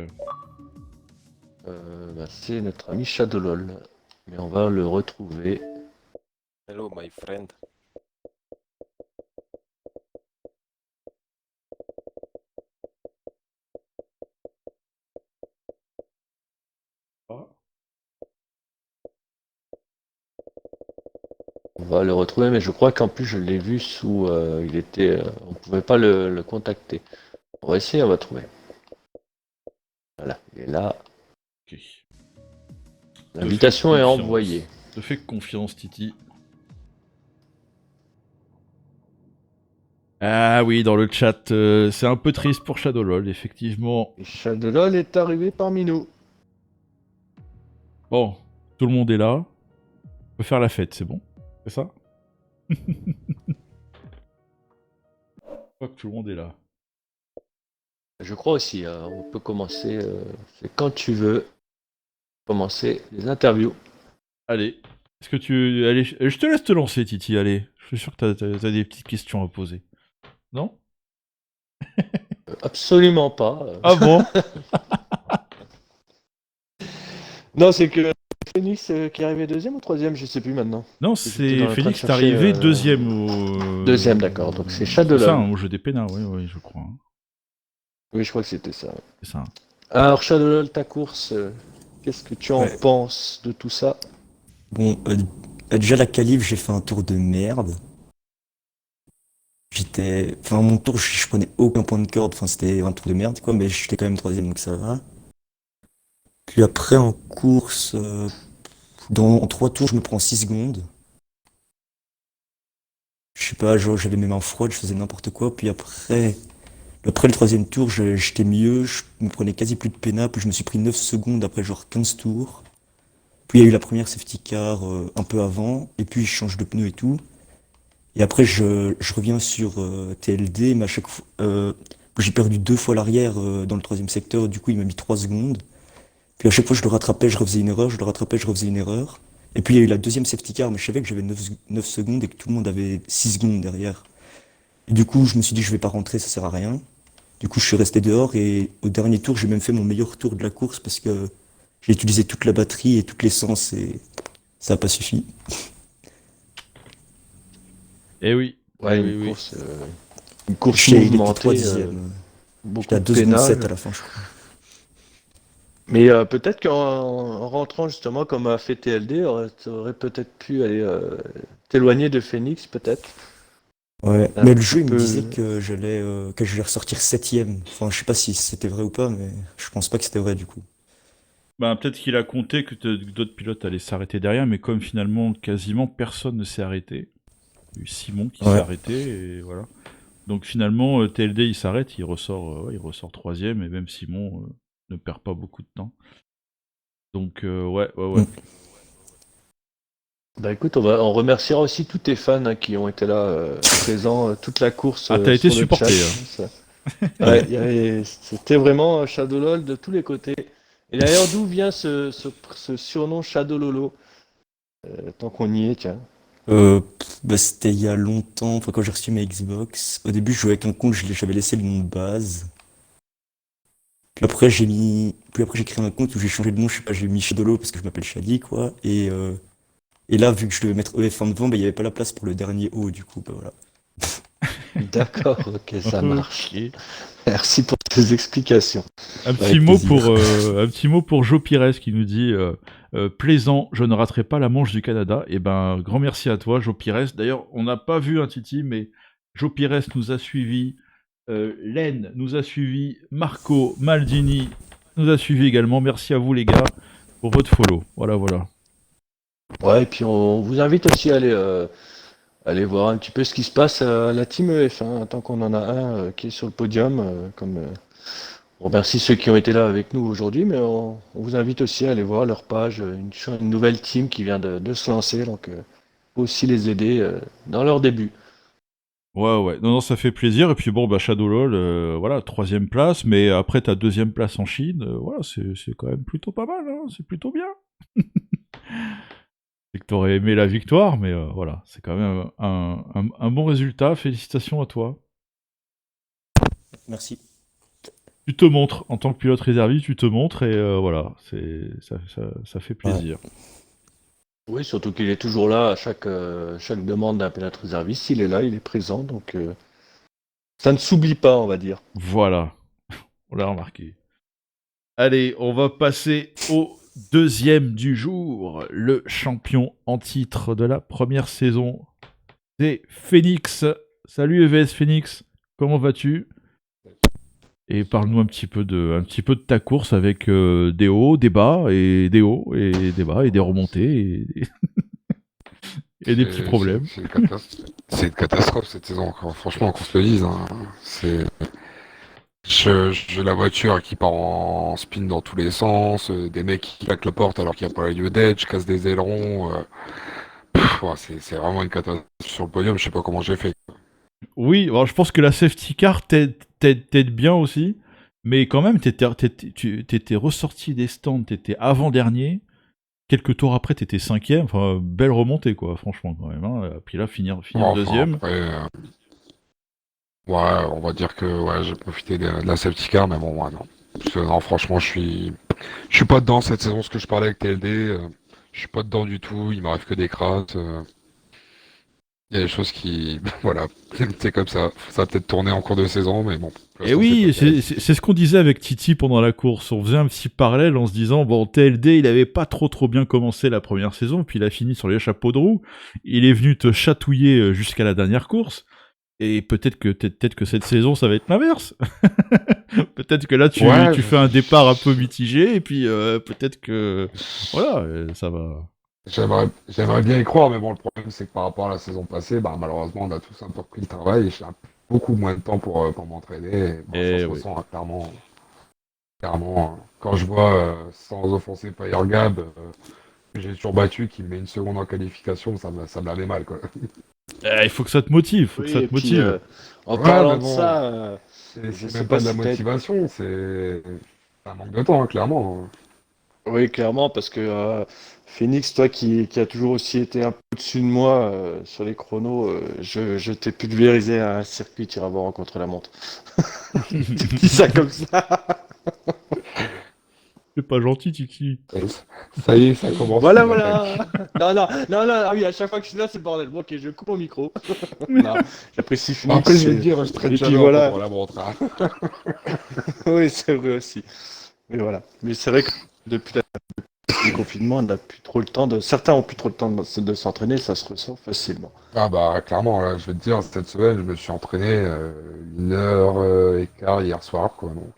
Speaker 2: c'est notre ami Shadowlol. Mais on va le retrouver.
Speaker 3: Hello, my friend.
Speaker 2: On va le retrouver, mais je crois qu'en plus je l'ai vu sous... il était... on pouvait pas le contacter. On va essayer, on va trouver. Voilà, il est là.
Speaker 1: Ok.
Speaker 2: L'invitation est envoyée.
Speaker 1: Je te fais confiance, Titi. Ah oui, dans le chat, c'est un peu triste pour Shadowlol, effectivement.
Speaker 2: Et Shadowlol est arrivé parmi nous.
Speaker 1: Bon, tout le monde est là. On peut faire la fête, c'est bon? C'est ça? Je crois que tout le monde est là.
Speaker 2: Je crois aussi, on peut commencer, c'est quand tu veux, commencer les interviews.
Speaker 1: Allez, est-ce que tu... Allez, je te laisse te lancer, Titi, allez. Je suis sûr que t'as des petites questions à poser. Non?
Speaker 2: Absolument pas.
Speaker 1: Ah bon?
Speaker 2: Non, c'est que Phoenix qui est arrivé 2e ou 3e, je sais plus maintenant.
Speaker 1: Non, c'est Phoenix qui est arrivé 2e au...
Speaker 2: 2e, d'accord, donc c'est
Speaker 1: C'est
Speaker 2: Shadowlol.
Speaker 1: ça, au jeu des pénats, oui, je crois.
Speaker 2: Oui, je crois que c'était ça.
Speaker 1: C'est ça.
Speaker 2: Alors Shadowlol, ta course, qu'est-ce que tu en penses de tout ça?
Speaker 4: Bon, déjà la qualif, j'ai fait un tour de merde. Enfin, mon tour, je prenais aucun point de corde, enfin, c'était un tour de merde, quoi, mais j'étais quand même 3e, donc ça va. Puis après, en course, en 3 tours, je me prends 6 secondes. Je sais pas, genre, j'avais mes mains froides, je faisais n'importe quoi, puis après le 3e tour, j'étais mieux, je me prenais quasi plus de pénal, puis je me suis pris 9 secondes après genre 15 tours. Puis il y a eu la première safety car un peu avant, et puis je change de pneu et tout. Et après je reviens sur TLD, mais à chaque fois j'ai perdu 2 fois l'arrière dans le 3e secteur, du coup il m'a mis 3 secondes. Puis à chaque fois je le rattrapais, je refaisais une erreur, je le rattrapais, je refaisais une erreur. Et puis il y a eu la 2e safety car, mais je savais que j'avais 9 secondes et que tout le monde avait 6 secondes derrière. Et du coup je me suis dit je vais pas rentrer, ça sert à rien. Du coup je suis resté dehors et au dernier tour j'ai même fait mon meilleur tour de la course parce que j'ai utilisé toute la batterie et toute l'essence et ça n'a pas suffi.
Speaker 1: Eh oui.
Speaker 2: Ouais,
Speaker 1: oui.
Speaker 2: Une course
Speaker 4: J'étais
Speaker 2: mouvementée,
Speaker 4: 3e.
Speaker 2: beaucoup
Speaker 4: J'étais à
Speaker 2: de
Speaker 4: 2 secondes
Speaker 2: pénal.
Speaker 4: 7 à la fin, je crois.
Speaker 2: Mais peut-être qu'en rentrant justement comme a fait TLD, tu aurais peut-être pu aller t'éloigner de Phoenix, peut-être.
Speaker 4: Ouais,
Speaker 2: Un
Speaker 4: mais le jeu il me
Speaker 2: peu-
Speaker 4: disait que j'allais ressortir 7e. Enfin, je sais pas si c'était vrai ou pas, mais je pense pas que c'était vrai du coup.
Speaker 1: Bah, peut-être qu'il a compté que d'autres pilotes allaient s'arrêter derrière, mais comme finalement quasiment personne ne s'est arrêté, il y a eu Simon qui s'est
Speaker 4: Ouais.
Speaker 1: arrêté, et voilà. Donc finalement, TLD il s'arrête, il ressort 3e, et même Simon ne perd pas beaucoup de temps. Donc ouais.
Speaker 4: Mm.
Speaker 2: Bah écoute, on remerciera aussi tous tes fans qui ont été là présents toute la course.
Speaker 1: Ah, t'as été
Speaker 2: sur le
Speaker 1: supporté,
Speaker 2: chat. Ouais, c'était vraiment Shadowlol de tous les côtés. Et d'ailleurs, d'où vient ce surnom Shadowlolo tant qu'on y est, tiens.
Speaker 4: C'était il y a longtemps, enfin, quand j'ai reçu ma Xbox. Au début, je jouais avec un compte, j'avais laissé le nom de base. Puis après, j'ai créé un compte où j'ai changé de nom, je sais pas, j'ai mis Shadowlo parce que je m'appelle Shadi, quoi. Et là, vu que je devais mettre EF1 devant, il n'y avait pas la place pour le dernier O, du coup, bah voilà.
Speaker 2: D'accord, ok, ça marche.
Speaker 1: Ok.
Speaker 2: Merci pour tes explications.
Speaker 1: Un
Speaker 4: Avec
Speaker 1: petit
Speaker 4: plaisir.
Speaker 1: mot pour Joe Pires qui nous dit plaisant, je ne raterai pas la manche du Canada. Et ben, grand merci à toi, Joe Pires. D'ailleurs, on n'a pas vu un Titi, mais Joe Pires nous a suivis, Len nous a suivis, Marco Maldini nous a suivis également. Merci à vous, les gars, pour votre follow. Voilà.
Speaker 2: Ouais, et puis on vous invite aussi à aller voir un petit peu ce qui se passe à la Team EF, hein, tant qu'on en a un qui est sur le podium. On remercie ceux qui ont été là avec nous aujourd'hui, mais on vous invite aussi à aller voir leur page, une nouvelle team qui vient de se lancer, donc faut aussi les aider dans leur début.
Speaker 1: Ouais. Non, ça fait plaisir. Et puis bon, bah Shadow LOL, voilà, 3ème place, mais après ta 2ème place en Chine, voilà, c'est quand même plutôt pas mal, hein, c'est plutôt bien. C'est que t'aurais aimé la victoire, mais voilà, c'est quand même un bon résultat. Félicitations à toi.
Speaker 4: Merci.
Speaker 1: Tu te montres, en tant que pilote réserviste, tu te montres et voilà, ça fait plaisir.
Speaker 2: Oui, surtout qu'il est toujours là à chaque demande d'un pilote réserviste. Il est là, il est présent, donc ça ne s'oublie pas, on va dire.
Speaker 1: Voilà, on l'a remarqué. Allez, on va passer au 2e du jour. Le champion en titre de la première saison, c'est Phoenix. Salut EVS Phoenix, comment vas-tu ? Et parle-nous un petit peu de ta course avec des hauts, des bas, et des hauts, et des bas, et des remontées, et des petits problèmes.
Speaker 5: C'est une catastrophe cette saison, franchement, qu'on se le dise. Hein. J'ai la voiture qui part en spin dans tous les sens, des mecs qui claquent la porte alors qu'il n'y a pas lieu d'être, je casse des ailerons. C'est vraiment une catastrophe sur le podium, je sais pas comment j'ai fait.
Speaker 1: Oui, alors je pense que la safety car t'aide bien aussi, mais quand même, t'étais ressorti des stands, t'étais avant-dernier, quelques tours après, t'étais 5ème, enfin, belle remontée, quoi, franchement, quand même. Hein. Puis là, finir
Speaker 5: Enfin,
Speaker 1: 2ème.
Speaker 5: après, ouais, on va dire que j'ai profité de la safety car, mais bon, ouais, non. Parce que, non, franchement, je suis pas dedans cette saison, ce que je parlais avec TLD, je suis pas dedans du tout, il m'arrive que des crasses. Il y a des choses qui... Voilà, c'est comme ça. Ça va peut-être tourner en cours de saison, mais bon.
Speaker 1: Et oui, c'est ce qu'on disait avec Titi pendant la course. On faisait un petit parallèle en se disant, bon, TLD, il avait pas trop bien commencé la première saison, puis il a fini sur les chapeaux de roue. Il est venu te chatouiller jusqu'à la dernière course. Et peut-être que cette saison, ça va être l'inverse. Peut-être que là, tu fais un départ un peu mitigé, et puis peut-être que... Voilà, ça va...
Speaker 5: J'aimerais bien y croire, mais bon, le problème, c'est que par rapport à la saison passée, malheureusement, on a tous un peu repris le travail, et j'ai beaucoup moins de temps pour m'entraîner. Et ça se ressent, hein, clairement. Quand je vois, sans offenser Gab, que j'ai toujours battu, qui me met une seconde en qualification, ça me la met mal, quoi.
Speaker 1: Il faut que ça te motive,
Speaker 2: En parlant de ça,
Speaker 5: c'est même pas de la motivation, c'est un manque de temps, hein, clairement.
Speaker 2: Oui, clairement, parce que Phoenix, toi qui as toujours aussi été un peu au-dessus de moi sur les chronos, je t'ai pulvérisé à un circuit, tu iras voir contre la montre. Tu dis ça comme ça.
Speaker 1: C'est pas gentil, Titi.
Speaker 5: Ça y est, ça commence.
Speaker 2: Voilà. Non, ah oui, à chaque fois que je suis là, c'est le bordel. Bon, ok, je coupe au micro. Non, j'apprécie Phoenix.
Speaker 5: Après, je vais te dire, je traite jamais
Speaker 2: voilà.
Speaker 5: pour la montre. Hein.
Speaker 2: Oui, c'est vrai aussi. Mais voilà. Mais c'est vrai que depuis le confinement, on n'a plus trop le temps certains ont plus trop le temps de s'entraîner, ça se ressent facilement.
Speaker 5: Clairement, là, je vais te dire, cette semaine, je me suis entraîné 1h15 hier soir, quoi, donc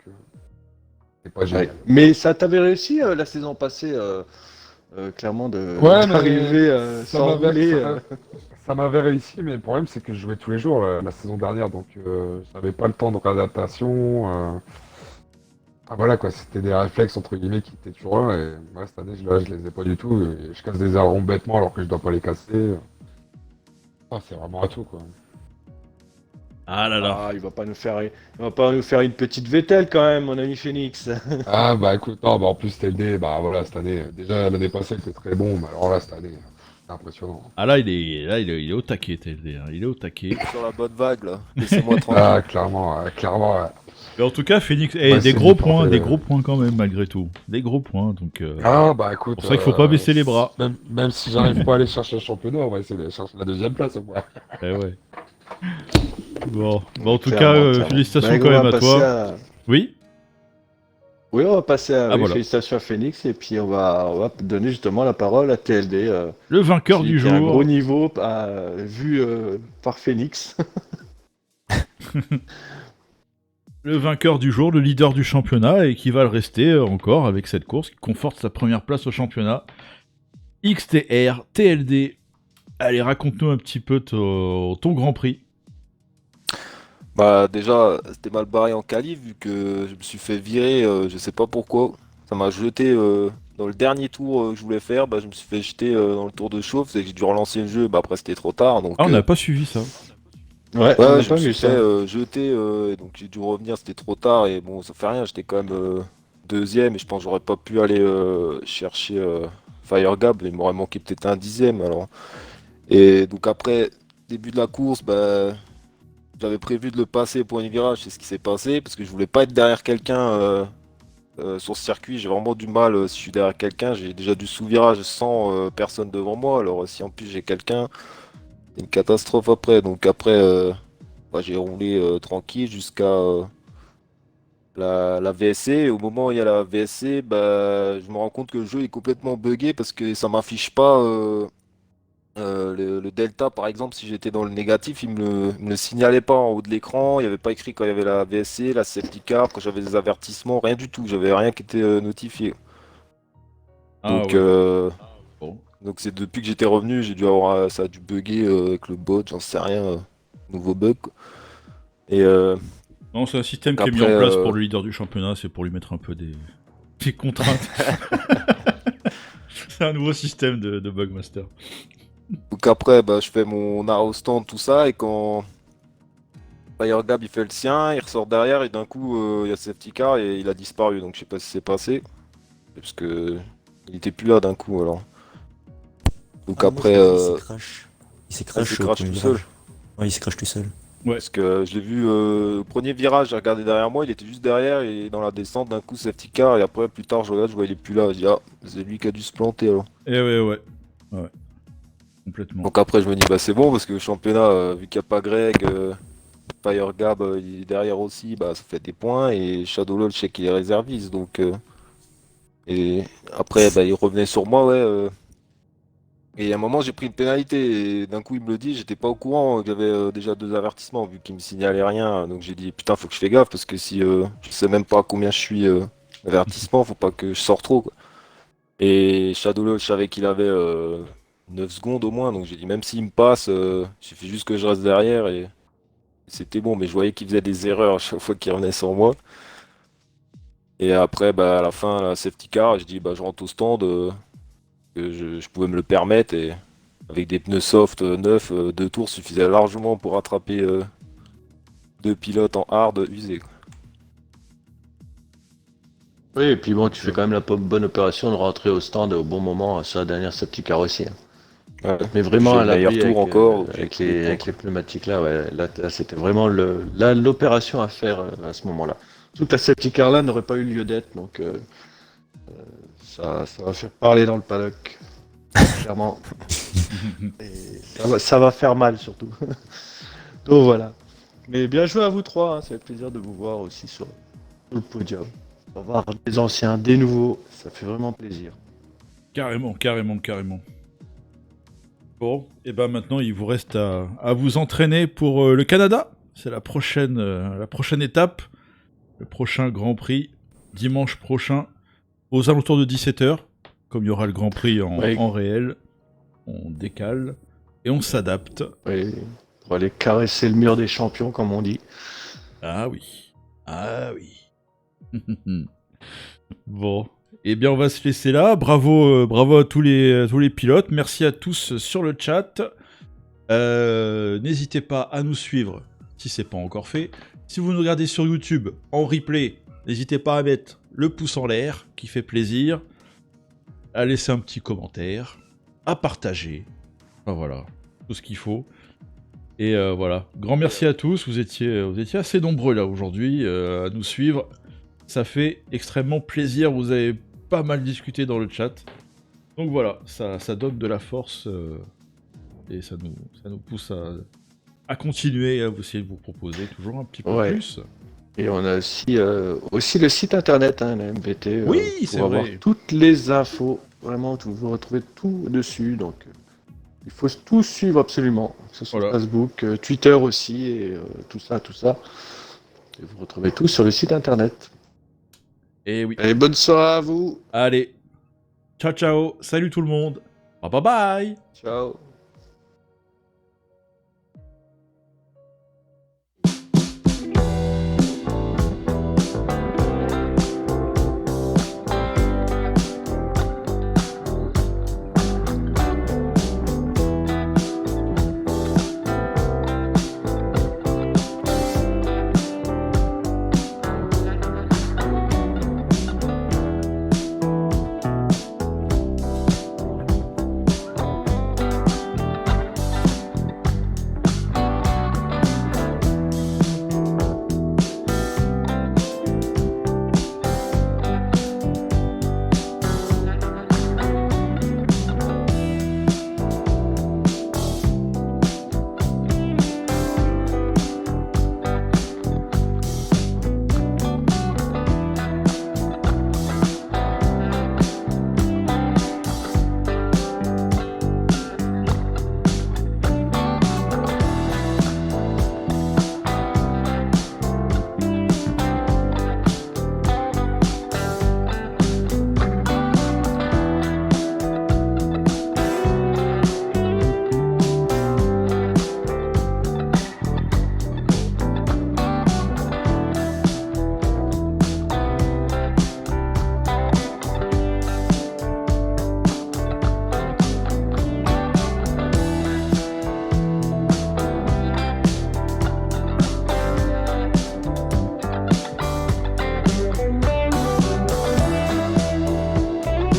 Speaker 5: c'est pas génial.
Speaker 2: Ouais. Mais ça t'avait réussi la saison passée, clairement, d'arriver sans rouler.
Speaker 5: Ça m'avait réussi, mais le problème, c'est que je jouais tous les jours la saison dernière, donc je n'avais pas le temps de réadaptation. Voilà quoi, c'était des réflexes entre guillemets qui étaient toujours là, et moi cette année je les ai pas du tout, et je casse des ailerons bêtement alors que je dois pas les casser. C'est vraiment à tout quoi.
Speaker 1: Ah là là.
Speaker 2: Ah, il va pas nous faire une petite Vettel quand même, mon ami Phoenix.
Speaker 5: Écoute, non, en plus TLD, voilà, cette année, déjà l'année passée c'était très bon, mais alors là cette année, c'est impressionnant.
Speaker 1: Ah là il est au taquet TLD, hein. Il est au taquet.
Speaker 3: Sur la bonne vague là, laissez-moi tranquille.
Speaker 5: Clairement.
Speaker 1: Mais en tout cas, Phoenix, des gros points quand même, malgré tout. Des gros points, donc...
Speaker 5: écoute...
Speaker 1: C'est pour ça qu'il faut pas baisser les bras.
Speaker 5: Même si j'arrive pas à aller chercher le championnat, on va essayer d'aller chercher la 2ème place, au moins.
Speaker 1: Eh ouais. Bon, en tout cas, félicitations quand même à toi. Oui.
Speaker 2: Oui, on va passer à
Speaker 1: voilà.
Speaker 2: félicitations à Phoenix et puis on va donner justement la parole à TLD.
Speaker 1: Le vainqueur du
Speaker 2: qui a un
Speaker 1: jour.
Speaker 2: gros niveau vu par Phoenix.
Speaker 1: Le vainqueur du jour, le leader du championnat et qui va le rester encore avec cette course qui conforte sa première place au championnat. XTR, TLD. Allez, raconte-nous un petit peu ton Grand Prix.
Speaker 3: Bah déjà, c'était mal barré en qualif vu que je me suis fait virer, je sais pas pourquoi. Ça m'a jeté dans le dernier tour que je voulais faire, bah, je me suis fait jeter dans le tour de chauffe, c'est que j'ai dû relancer le jeu, bah après c'était trop tard. Donc
Speaker 1: Ah, on n'a pas suivi ça.
Speaker 2: Ouais, on
Speaker 3: ouais,
Speaker 2: n'a
Speaker 3: je
Speaker 2: pas
Speaker 3: me suis
Speaker 2: vu
Speaker 3: fait
Speaker 2: ça.
Speaker 3: jeter, et donc j'ai dû revenir, c'était trop tard et bon ça fait rien, j'étais quand même deuxième et je pense que j'aurais pas pu aller chercher Firegab, il m'aurait manqué peut-être un dixième alors. Et donc après, début de la course, bah j'avais prévu de le passer pour un virage, c'est ce qui s'est passé, parce que je voulais pas être derrière quelqu'un sur ce circuit. J'ai vraiment du mal si je suis derrière quelqu'un. J'ai déjà du sous-virage sans personne devant moi. Alors si en plus j'ai quelqu'un, c'est une catastrophe après. Donc après, bah, j'ai roulé tranquille jusqu'à la VSC. Et au moment où il y a la VSC, bah, je me rends compte que le jeu est complètement buggé parce que ça m'affiche pas. Le delta, par exemple, si j'étais dans le négatif, il me le signalait pas en haut de l'écran. Il n'y avait pas écrit quand il y avait la VSC, la safety car, quand j'avais des avertissements, rien du tout. J'avais rien qui était notifié.
Speaker 1: Ah
Speaker 3: Donc,
Speaker 1: ouais.
Speaker 3: euh,
Speaker 1: Bon.
Speaker 3: donc c'est depuis que j'étais revenu, j'ai dû avoir, ça a dû bugger avec le bot, j'en sais rien, nouveau bug, quoi. Et
Speaker 1: Non, c'est un système
Speaker 3: donc
Speaker 1: qui est mis
Speaker 3: après,
Speaker 1: en place pour le leader du championnat, c'est pour lui mettre un peu des contraintes. C'est un nouveau système de Bugmaster.
Speaker 3: bah, je fais mon arrêt au stand, tout ça, et quand FireGab il fait le sien, il ressort derrière, et d'un coup, il y a safety car et il a disparu. Donc je sais pas si c'est passé. Parce que il était plus là d'un coup alors. Donc
Speaker 4: Ah, moi, je
Speaker 3: après,
Speaker 4: l'ai vu, il s'est crash. Il s'est
Speaker 3: il
Speaker 4: crash
Speaker 3: s'est
Speaker 4: au
Speaker 3: crash
Speaker 4: premier
Speaker 3: tout
Speaker 4: virage.
Speaker 3: seul.
Speaker 4: Ouais, il s'est crash tout seul.
Speaker 3: Parce que je l'ai vu au premier virage, j'ai regardé derrière moi, il était juste derrière et dans la descente d'un coup safety car et après plus tard je regarde, je vois il est plus là. Je dis ah c'est lui qui a dû se planter alors.
Speaker 1: Eh ouais. Ouais. Complètement.
Speaker 3: Donc après je me dis bah c'est bon parce que le championnat vu qu'il n'y a pas Greg, FireGab il est derrière aussi, bah ça fait des points et Shadowlol je sais qu'il est réserviste donc et après bah il revenait sur moi ouais. Et à un moment, j'ai pris une pénalité et d'un coup, il me le dit, j'étais pas au courant que j'avais déjà deux avertissements vu qu'il me signalait rien. Donc j'ai dit, putain, faut que je fais gaffe parce que si je sais même pas combien je suis avertissement, faut pas que je sorte trop, quoi. Et Shadowlord, je savais qu'il avait 9 secondes au moins, donc j'ai dit, même s'il me passe, il suffit juste que je reste derrière et c'était bon. Mais je voyais qu'il faisait des erreurs à chaque fois qu'il revenait sur moi. Et après, bah, à la fin, la safety car, je dis, bah, je rentre au stand. Que je pouvais me le permettre et avec des pneus soft neufs, deux tours suffisaient largement pour rattraper deux pilotes en hard usés, quoi.
Speaker 2: Oui, et puis bon, tu fais quand même la bonne opération de rentrer au stand au bon moment sur la dernière safety car aussi.
Speaker 3: Ouais.
Speaker 2: Mais vraiment
Speaker 3: J'ai
Speaker 2: à
Speaker 3: le meilleur
Speaker 2: l'abri
Speaker 3: tour encore. J'ai
Speaker 2: avec,
Speaker 3: tous les points,
Speaker 2: avec
Speaker 3: quoi.
Speaker 2: les pneumatiques là, ouais. Là, c'était vraiment l'opération à faire à ce moment-là. Toute la safety car là n'aurait pas eu lieu d'être, donc ça va faire parler dans le paddock, clairement. Et ça va faire mal surtout. Donc voilà. Mais bien joué à vous trois, hein. Ça fait plaisir de vous voir aussi sur le podium. On va voir des anciens, des nouveaux, ça fait vraiment plaisir.
Speaker 1: Carrément. Bon, et ben maintenant, il vous reste à vous entraîner pour le Canada. C'est la prochaine étape, le prochain Grand Prix, dimanche prochain, aux alentours de 17h. Comme il y aura le Grand Prix
Speaker 2: Ouais.
Speaker 1: en réel, on décale et on s'adapte.
Speaker 2: Ouais, pour aller caresser le mur des champions, comme on dit.
Speaker 1: Ah oui. Bon. Eh bien, on va se laisser là. Bravo à tous les pilotes. Merci à tous sur le chat. N'hésitez pas à nous suivre si c'est pas encore fait. Si vous nous regardez sur YouTube en replay, n'hésitez pas à mettre le pouce en l'air qui fait plaisir, à laisser un petit commentaire, à partager. Enfin voilà, tout ce qu'il faut. Et voilà, grand merci à tous. Vous étiez assez nombreux là aujourd'hui à nous suivre. Ça fait extrêmement plaisir. Vous avez pas mal discuté dans le chat. Donc voilà, ça donne de la force et ça nous pousse à continuer, à essayer de vous proposer toujours un petit peu plus.
Speaker 2: Et on a aussi le site internet, hein, la MVT,
Speaker 1: Oui,
Speaker 2: pour
Speaker 1: c'est
Speaker 2: avoir
Speaker 1: vrai.
Speaker 2: toutes les infos. Vraiment, vous retrouvez tout dessus. Donc, il faut tout suivre absolument. Que ce soit
Speaker 1: Voilà.
Speaker 2: Facebook, Twitter aussi, et tout ça, tout ça. Et vous retrouvez tout sur le site internet.
Speaker 1: Et oui.
Speaker 2: Et bonne soirée à vous.
Speaker 1: Allez. Ciao, ciao. Salut tout le monde. Bye bye.
Speaker 2: Ciao.